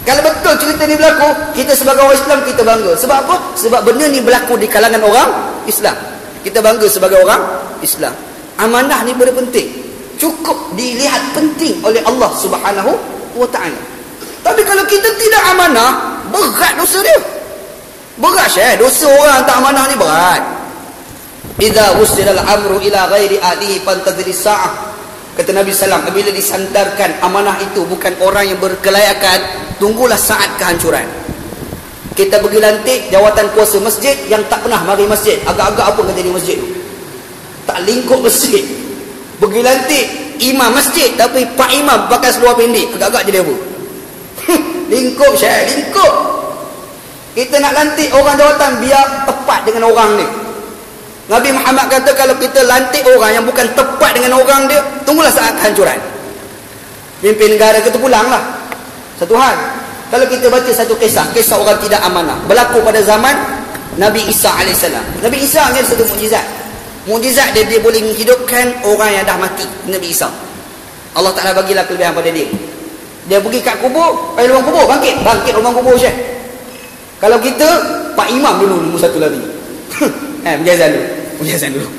Kalau betul cerita ni berlaku, kita sebagai orang Islam kita bangga. Sebab apa? Sebab benda ni berlaku di kalangan orang Islam. Kita bangga sebagai orang Islam. Amanah ni benda penting, cukup dilihat penting oleh Allah Subhanahu wa ta'ala. Tapi kalau kita tidak amanah, berat dosa dia. Berat Syekh, dosa orang tak amanah ni berat. Idza wusila al-amru ila ghairi ahlihi fantadhir as-sa'ah. Kata Nabi sallam, apabila disandarkan amanah itu bukan orang yang berkelayakan, tunggulah saat kehancuran. Kita pergi lantik jawatan kuasa masjid yang tak pernah mari masjid. Agak-agak apa kata di masjid tu? Tak lingkup masjid. Pergi lantik imam masjid, tapi pak imam pakai seluar pendek. Agak-agak jadi apa? Lingkup Syekh, lingkup. Kita nak lantik orang jawatan biar tepat dengan orang ni. Nabi Muhammad kata kalau kita lantik orang yang bukan tepat dengan orang dia, tunggulah saat kehancuran. Pimpin negara kita pulanglah. Satu hal, kalau kita baca satu kisah orang tidak amanah, berlaku pada zaman Nabi Isa AS. Nabi Isa ni satu mukjizat. Mukjizat dia boleh menghidupkan orang yang dah mati. Nabi Isa, Allah Ta'ala bagilah kelebihan pada dia. Dia pergi kat kubur, lubang kubur, bangkit lubang kubur Syekh. Kalau kita, Pak Imam dulu nombor satu lagi. Penjelasan dulu.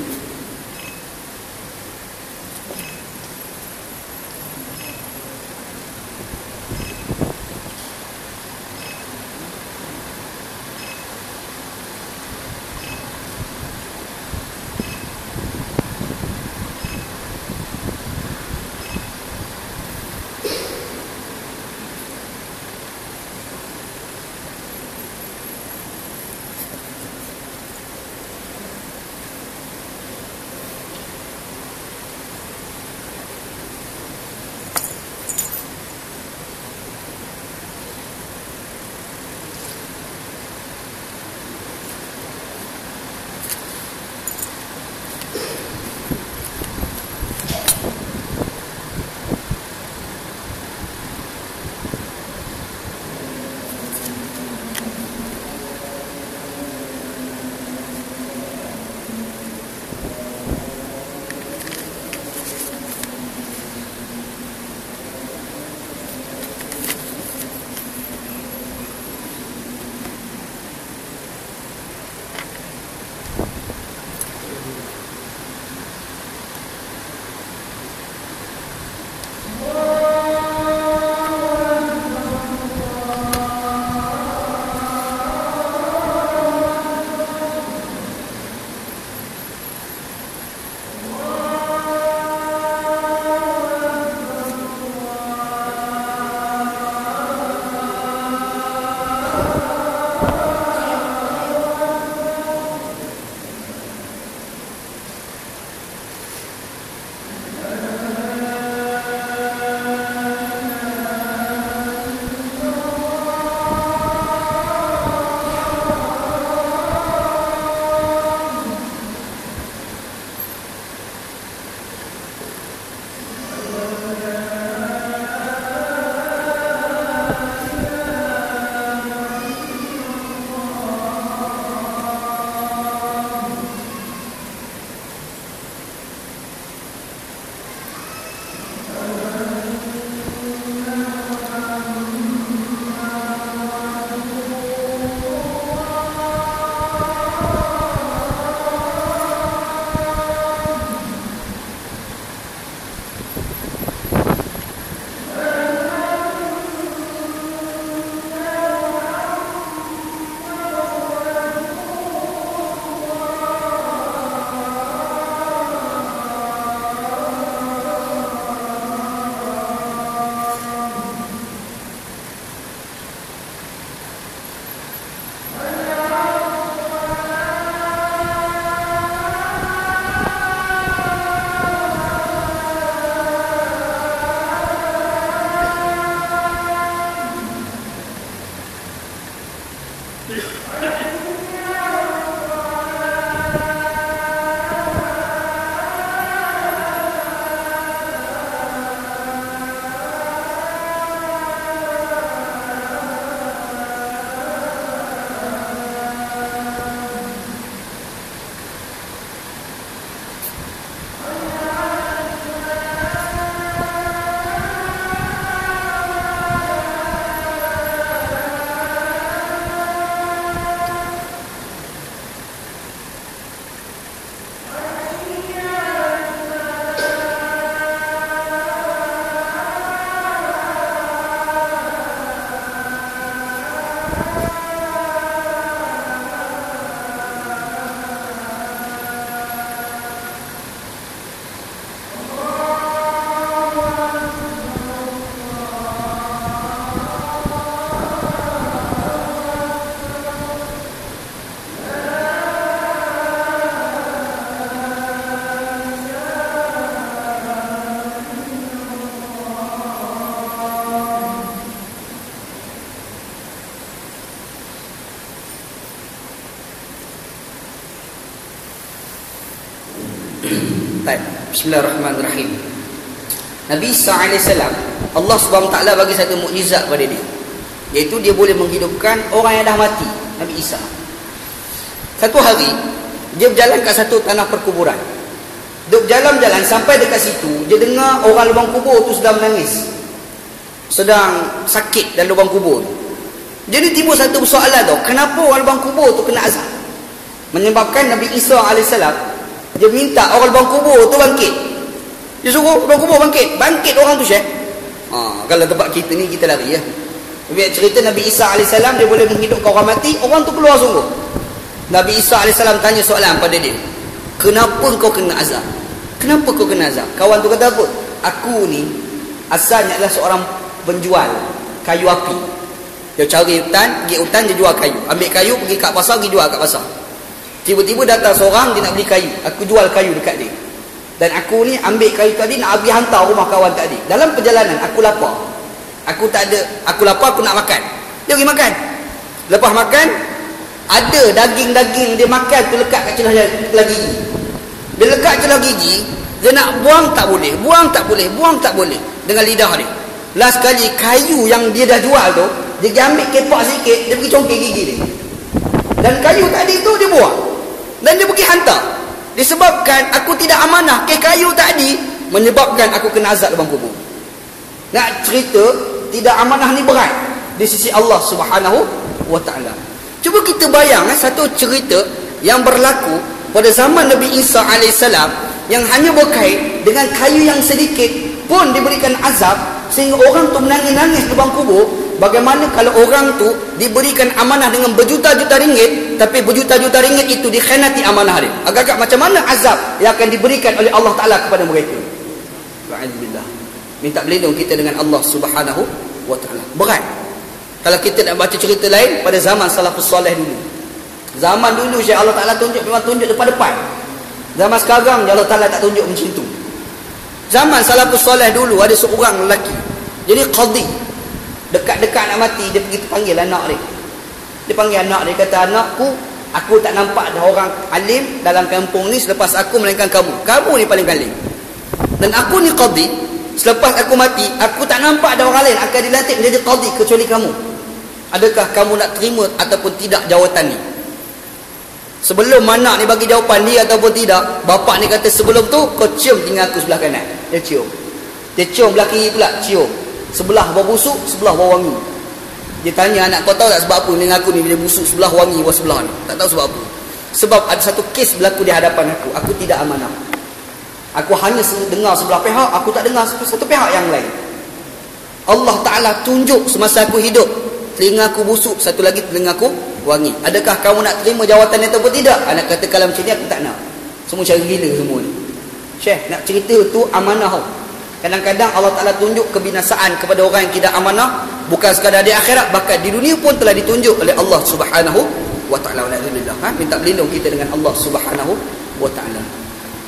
Bismillahirrahmanirrahim. Nabi Isa AS, Allah SWT bagi satu mukjizat pada dia, iaitu dia boleh menghidupkan orang yang dah mati. Nabi Isa satu hari dia berjalan kat satu tanah perkuburan. Dia berjalan-jalan sampai dekat situ, dia dengar orang lubang kubur tu sedang menangis, sedang sakit dalam lubang kubur tu. Jadi timbul satu soalan tu, kenapa orang lubang kubur tu kena azab? Menyebabkan Nabi Isa AS dia minta orang lubang kubur tu bangkit. Dia suruh lubang kubur bangkit orang tu, Syekh. Kalau tempat kita ni kita lari ya. Biar cerita Nabi Isa AS dia boleh menghidupkan orang mati, orang tu keluar sungguh. Nabi Isa AS tanya soalan pada dia, kenapa kau kena azab? Kenapa kau kena azab? Kawan tu kata apa? Aku ni asalnya adalah seorang penjual kayu api. Dia cari hutan, pergi hutan dia jual kayu. Ambil kayu pergi kat pasar, pergi jual kat pasar. Tiba-tiba datang seorang, dia nak beli kayu. Aku jual kayu dekat dia. Dan aku ni ambil kayu tadi nak pergi hantar rumah kawan tadi. Dalam perjalanan aku lapar. Aku lapar, aku nak makan. Dia pergi makan. Lepas makan, ada daging-daging dia makan tu lekat kat celah gigi. Dia lekat celah gigi, dia nak buang tak boleh, buang tak boleh dengan lidah dia. Last sekali kayu yang dia dah jual tu, dia ambil kepak sikit, dia pergi congkak gigi dia. Dan kayu tadi tu dia buang. Dan dia pergi hantar. Disebabkan aku tidak amanah ke kayu tadi, menyebabkan aku kena azab dalam kubur. Nak cerita tidak amanah ni berat di sisi Allah Subhanahu wa taala. Cuba kita bayang satu cerita yang berlaku pada zaman Nabi Isa AS yang hanya berkait dengan kayu yang sedikit pun diberikan azab sehingga orang tu menangis-nangis di lubang kubur. Bagaimana kalau orang tu diberikan amanah dengan berjuta-juta ringgit, tapi berjuta-juta ringgit itu dikhianati amanah dia? Agak-agak macam mana azab yang akan diberikan oleh Allah Ta'ala kepada mereka? Wa'alaikumsalam. Minta berlindung kita dengan Allah Subhanahu wa Ta'ala. Berat. Kalau kita nak baca cerita lain pada zaman salafus soleh dulu. Zaman dulu Syekh, Allah Ta'ala memang tunjuk depan-depan. Zaman sekarang Allah Ta'ala tak tunjuk macam tu. Zaman salafus soleh dulu ada seorang lelaki, jadi qadi. Dekat-dekat nak mati, dia pergi panggil anak dia. Dia panggil anak dia, kata, anakku, aku tak nampak ada orang alim dalam kampung ni selepas aku melainkan kamu. Kamu ni paling alim. Dan aku ni qadi, selepas aku mati, aku tak nampak ada orang lain akan dilantik menjadi qadi kecuali kamu. Adakah kamu nak terima ataupun tidak jawatan ni? Sebelum anak ni bagi jawapan dia ataupun tidak, bapak ni kata, sebelum tu kau cium telinga aku sebelah kanan. Dia cium. Dia cium belah kiri pula, cium. Sebelah bau busuk, sebelah bau wangi. Dia tanya anak, kau tahu tak sebab apa telinga aku ni bila busuk sebelah wangi sebelah ni? Tak tahu sebab apa. Sebab ada satu kes berlaku di hadapan aku. Aku tidak amanah. Aku hanya dengar sebelah pihak, aku tak dengar satu pihak yang lain. Allah Ta'ala tunjuk semasa aku hidup, telinga aku busuk, satu lagi telinga aku wangi. Adakah kamu nak terima jawatan itu atau tidak? Anak kata, kalau macam ni aku tak nak. Semua cara gila semua ni. Syekh, nak cerita tu amanah. Kadang-kadang Allah Ta'ala tunjuk kebinasaan kepada orang yang tidak amanah, bukan sekadar di akhirat, bahkan di dunia pun telah ditunjuk oleh Allah Subhanahu wa Ta'ala. Minta berlindung kita dengan Allah Subhanahu wa Ta'ala.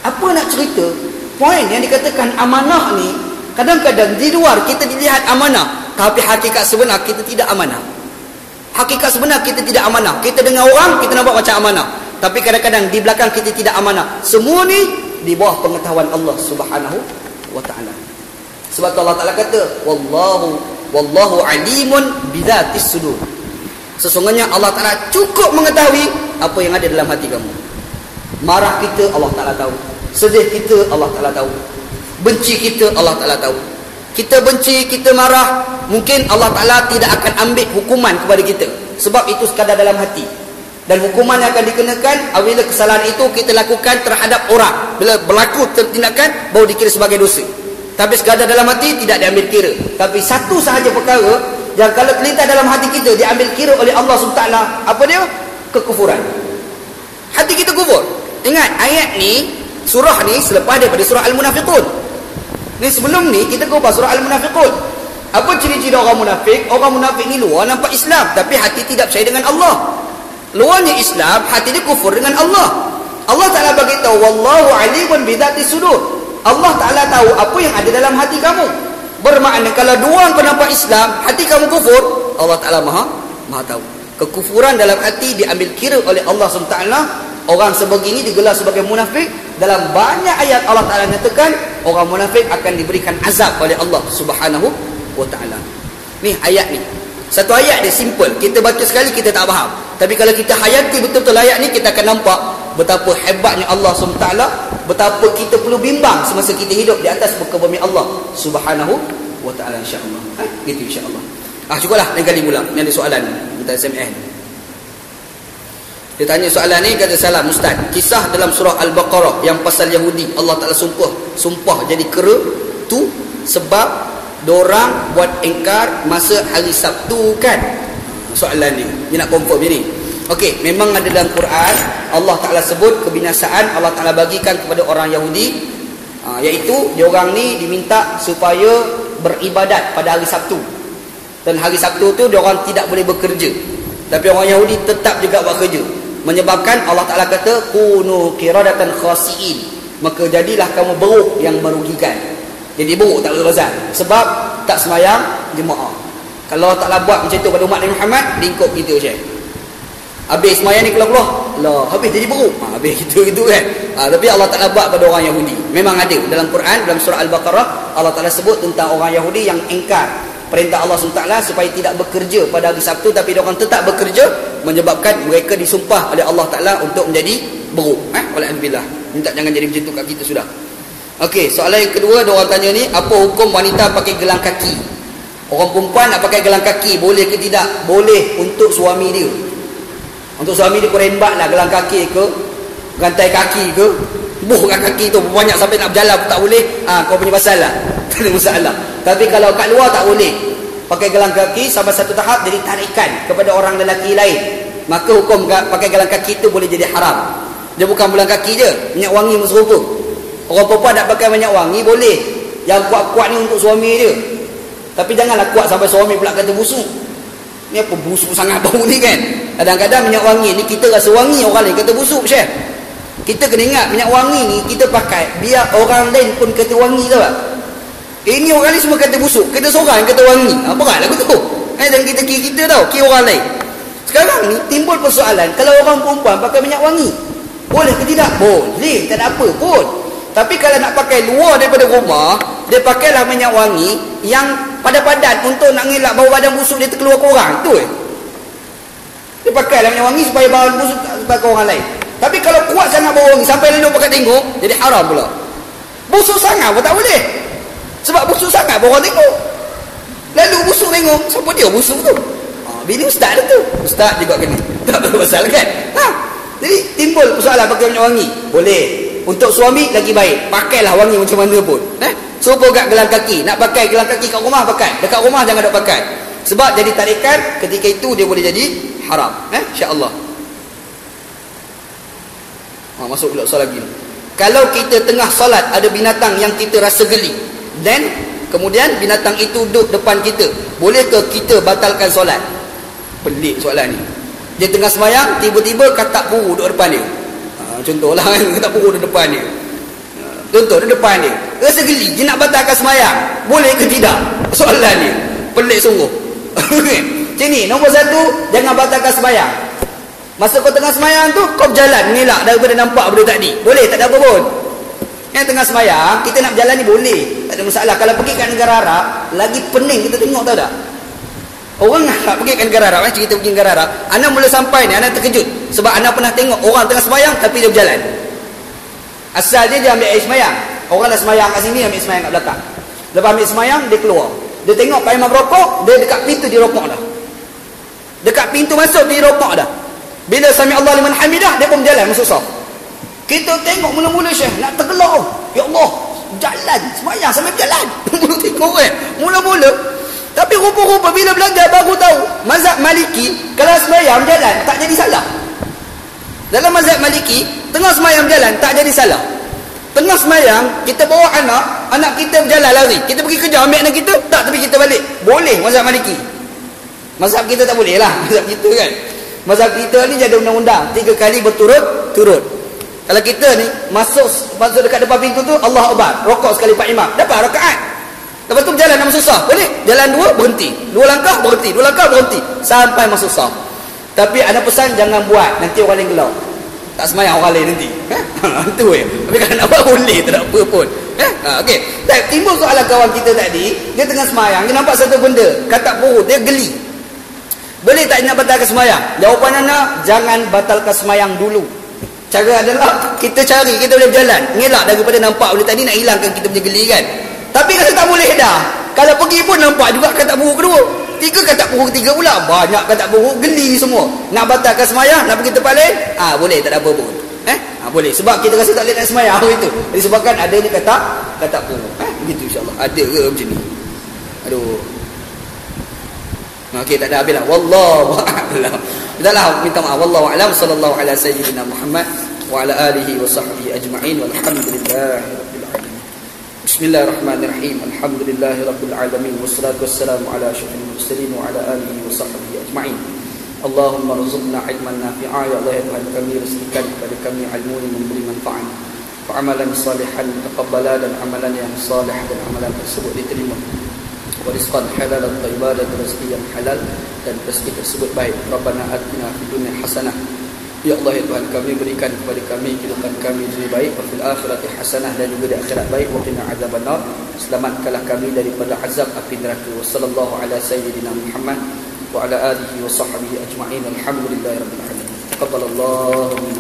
Apa nak cerita? Poin yang dikatakan amanah ni, kadang-kadang di luar kita dilihat amanah, tapi hakikat sebenar kita tidak amanah. Hakikat sebenar kita tidak amanah. Kita dengar orang, kita nampak macam amanah, tapi kadang-kadang di belakang kita tidak amanah. Semua ni di bawah pengetahuan Allah Subhanahu wa Ta'ala. Sebab Allah Ta'ala kata, wallahu alimun bizatis sudur. Sesungguhnya Allah Ta'ala cukup mengetahui apa yang ada dalam hati kamu. Marah kita Allah Ta'ala tahu, sedih kita Allah Ta'ala tahu, benci kita Allah Ta'ala tahu. Kita benci, kita marah, mungkin Allah Ta'ala tidak akan ambil hukuman kepada kita, sebab itu sekadar dalam hati. Dan hukuman yang akan dikenakan apabila kesalahan itu kita lakukan terhadap orang. Bila berlaku tindakan, baru dikira sebagai dosa. Tapi sekadar dalam hati tidak diambil kira. Tapi satu sahaja perkara yang kalau terlintas dalam hati kita diambil kira oleh Allah SWT. Apa dia? Kekufuran. Hati kita kufur. Ingat ayat ni, surah ni selepas daripada surah Al-Munafiqun. Ni sebelum ni kita ubah surah Al-Munafiqun. Apa ciri-ciri orang munafik? Orang munafik ni luar nampak Islam, tapi hati tidak percaya dengan Allah. Luarnya Islam, hati dia kufur dengan Allah. Allah Ta'ala beritahu, wallahu alimun bizatis sudur. Allah Ta'ala tahu apa yang ada dalam hati kamu. Bermakna kalau dua kau nampak Islam, hati kamu kufur, Allah Ta'ala maha tahu. Kekufuran dalam hati diambil kira oleh Allah SWT. Orang sebegini digelar sebagai munafik, dalam banyak ayat Allah Ta'ala nyatakan orang munafik akan diberikan azab oleh Allah Subhanahu wa Ta'ala. Ni ayat ni. Satu ayat dia simple. Kita baca sekali kita tak faham. Tapi kalau kita hayati betul-betul ayat ni, kita akan nampak betapa hebatnya Allah SWT, betapa kita perlu bimbang semasa kita hidup di atas muka bumi Allah Subhanahu wa Ta'ala, insya-Allah. Gitu insya-Allah. Cukuplah lain kali pula. Ni ada soalan minta SMS ni. Dia tanya soalan ni, kata salam Ustaz, kisah dalam surah Al-Baqarah yang pasal Yahudi, Allah Ta'ala sumpah jadi kera tu sebab dorang buat engkar masa hari Sabtu kan? Soalan ni, dia nak confirm je ni. Okey, memang ada dalam Quran Allah Ta'ala sebut kebinasaan Allah Ta'ala bagikan kepada orang Yahudi, iaitu diorang ni diminta supaya beribadat pada hari Sabtu. Dan hari Sabtu tu diorang tidak boleh bekerja, tapi orang Yahudi tetap juga buat kerja, menyebabkan Allah Ta'ala kata kunu qiradatan khasiin, maka jadilah kamu beruk yang merugikan. Jadi beruk tak betul-betul sebab tak semayang jemaah. Kalau Allah Ta'ala buat macam tu pada umat Nabi Muhammad, lingkup kita Syekh. Habis semayang ni keluar-keluar lah, habis jadi beruk, habis gitu kan. Tapi Allah Ta'ala buat pada orang Yahudi. Memang ada dalam Quran, dalam surah Al-Baqarah, Allah Ta'ala sebut tentang orang Yahudi yang engkar perintah Allah SWT supaya tidak bekerja pada hari Sabtu, tapi diorang tetap bekerja, menyebabkan mereka disumpah oleh Allah Ta'ala untuk menjadi beruk. Walhamdulillah. Minta jangan jadi macam tu kat kita sudah. Okey, soalan yang kedua, diorang tanya ni, apa hukum wanita pakai gelang kaki? Orang perempuan nak pakai gelang kaki, boleh ke tidak? Boleh untuk suami dia. Untuk suami dia kau rembat lah gelang kaki ke, rantai kaki ke, buh kat kaki tu banyak sampai nak berjalan pun tak boleh. Kau punya pasal lah. Tak ada masalah. Tapi kalau kat luar tak boleh pakai gelang kaki sampai satu tahap jadi tarikan kepada orang lelaki lain, maka hukum pakai gelang kaki tu boleh jadi haram. Dia bukan gelang kaki je, minyak wangi pun serupa. Orang perempuan nak pakai minyak wangi boleh, yang kuat-kuat ni untuk suami dia, tapi janganlah kuat sampai suami pula kata busuk. Ni apa busuk sangat bau ni kan. Kadang-kadang minyak wangi ni kita rasa wangi, orang lain kata busuk Syekh. Kita kena ingat minyak wangi ni kita pakai biar orang lain pun kata wangi, tahu tak? Ini orang ni semua kata busuk, kita seorang kata wangi. Berat lagu tu. Dan kita kira kita tahu, kira orang lain. Sekarang ni timbul persoalan, kalau orang perempuan pakai minyak wangi, boleh ke tidak? Boleh, tak ada apa pun. Tapi kalau nak pakai luar daripada rumah, dia pakailah minyak wangi yang padat-padat untuk nak ngelak bau badan busuk dia terkeluar ke orang. Tu dia pakailah minyak wangi supaya bau busuk tak sampai ke orang lain. Tapi kalau kuat sangat bau wangi sampai lalu pakai tengok, jadi haram pula. Busuk sangat pun tak boleh. Sebab busuk sangat pun orang tengok. Lalu busuk tengok, siapa dia busuk tu? Bini ustaz dah tu. Ustaz juga kena. Tak ada masalah kan? Jadi timbul persoalan pakai minyak wangi. Boleh. Untuk suami lagi baik, pakailah wangi macam mana pun. Serupa kat gelang kaki. Nak pakai gelang kaki kat rumah, pakai. Dekat rumah jangan duk pakai. Sebab jadi tarikan, ketika itu dia boleh jadi haram. InsyaAllah. Masuk pula soal lagi. Kalau kita tengah solat ada binatang yang kita rasa geli, dan kemudian binatang itu duduk depan kita, bolehkah kita batalkan solat? Pelik soalan ni. Dia tengah semayang, tiba-tiba katak buru duduk depan dia. Contohlah kan, katak buru duduk depan dia. Contoh duduk depan dia, rasa geli, dia nak batalkan semayang, boleh ke tidak? Soalan ni pelik sungguh. Macam ni, nombor satu, jangan batalkan semayang. Masa kau tengah semayang tu, kau berjalan mengelak daripada nampak benda tadi, boleh, tak ada apa pun. Yang tengah semayang, kita nak berjalan ni boleh, tak ada masalah. Kalau pergi kat negara Arab, lagi pening kita tengok, tahu tak? Orang nak pergi kat negara Arab, cerita pergi negara Arab, anak mula sampai ni, anak terkejut. Sebab anak pernah tengok orang tengah semayang, tapi dia berjalan. Asal dia ambil air semayang. Orang dah semayang kat sini, ambil semayang kat belakang. Lepas ambil semayang, dia keluar. Dia tengok Pak Imam rokok, dia dekat pintu dia rokok dah. Dekat pintu masuk, dia rokok dah. Bila sami Allah liman hamidah, dia pun berjalan masuk saf. Kita tengok mula-mula Syekh, nak tergelak. Ya Allah, jalan, semayang sampai berjalan. Mula tengok kan, mula-mula. Tapi rupa-rupa bila belajar baru tahu, mazhab Maliki, kalau semayang berjalan, tak jadi salah. Dalam mazhab Maliki, tengah semayang berjalan, tak jadi salah. Tengah semayang, kita bawa anak kita berjalan lari. Kita pergi kerja, ambil anak kita, tak, tapi kita balik. Boleh mazhab Maliki. Mazhab kita tak boleh lah, mazhab kita kan. Mazhab kita ni jadi undang-undang 3 kali berturut-turut. Kalau kita ni masuk dekat depan pintu tu, Allah Akbar, rokok sekali Pak Imam, dapat rakaat. Lepas tu berjalan nak masuk saf, boleh? Jalan 2 berhenti, 2 langkah berhenti, 2 langkah berhenti, sampai masuk saf. Tapi ada pesan jangan buat, nanti orang lain gelap. tak semayang orang lain nanti. Itu ya. Tapi kalau nak buat boleh, tak ada apa pun. Okey. Timbul soalan kawan kita tadi, dia tengah semayang, dia nampak satu benda, katak perut, dia geli. Boleh tak nak batalkan semayang? Jawapan anak, jangan batalkan semayang dulu. Cara adalah kita cari, kita boleh berjalan, ngelak daripada nampak benda tadi, nak hilangkan kita punya geli kan. Tapi kalau tak boleh dah, kalau pergi pun nampak juga katak perut kedua, 3 katak perut 3 pula, banyak katak perut, geli semua. Nak batalkan semayang, nak pergi tempat lain, boleh, tak ada apa pun. Boleh, sebab kita rasa tak boleh nak semayang itu. Disebabkan adanya katak perut. Begitu insya-Allah. Ada ke macam ni? Aduh. Okey, tak ada habis lah. Wallahu a'lam. Tidaklah minta maaf. Wallahu a'lam. Sallallahu ala sayyidina Muhammad wa ala alihi wa sahbihi ajma'in. Walhamdulillahi rabbil alamin. Bismillahirrahmanirrahim. Alhamdulillahi rabbil alamin. Wassalatu wassalamu ala asyrafil mursalin wa ala alihi wa sahbihi ajma'in. Allahumma rzuqna ilman nafi'a. Ya Allah, ya Tuhan kami, rezekikan kepada kami ilmu yang memberi manfaat, amalan salihan taqabbala, dan amalan yang salih dan amalan tersebut diterima, wa rizqan halalan thayyiban, dan rezeki yang halal dan rezeki tersebut baik. Rabbana atina fid dunya hasanah. Ya Allah, ya Tuhan kami, berikan kepada kami kehidupan kami dunia baik, wa fil akhirati hasanah, dan juga di akhirat baik, wa qina adzabannar, selamatkanlah kami daripada azab api neraka. Wa sallallahu ala sayyidina Muhammad wa ala alihi wa sahbihi ajma'in. Alhamdulillahirabbil alamin. Taqabbalallahu minna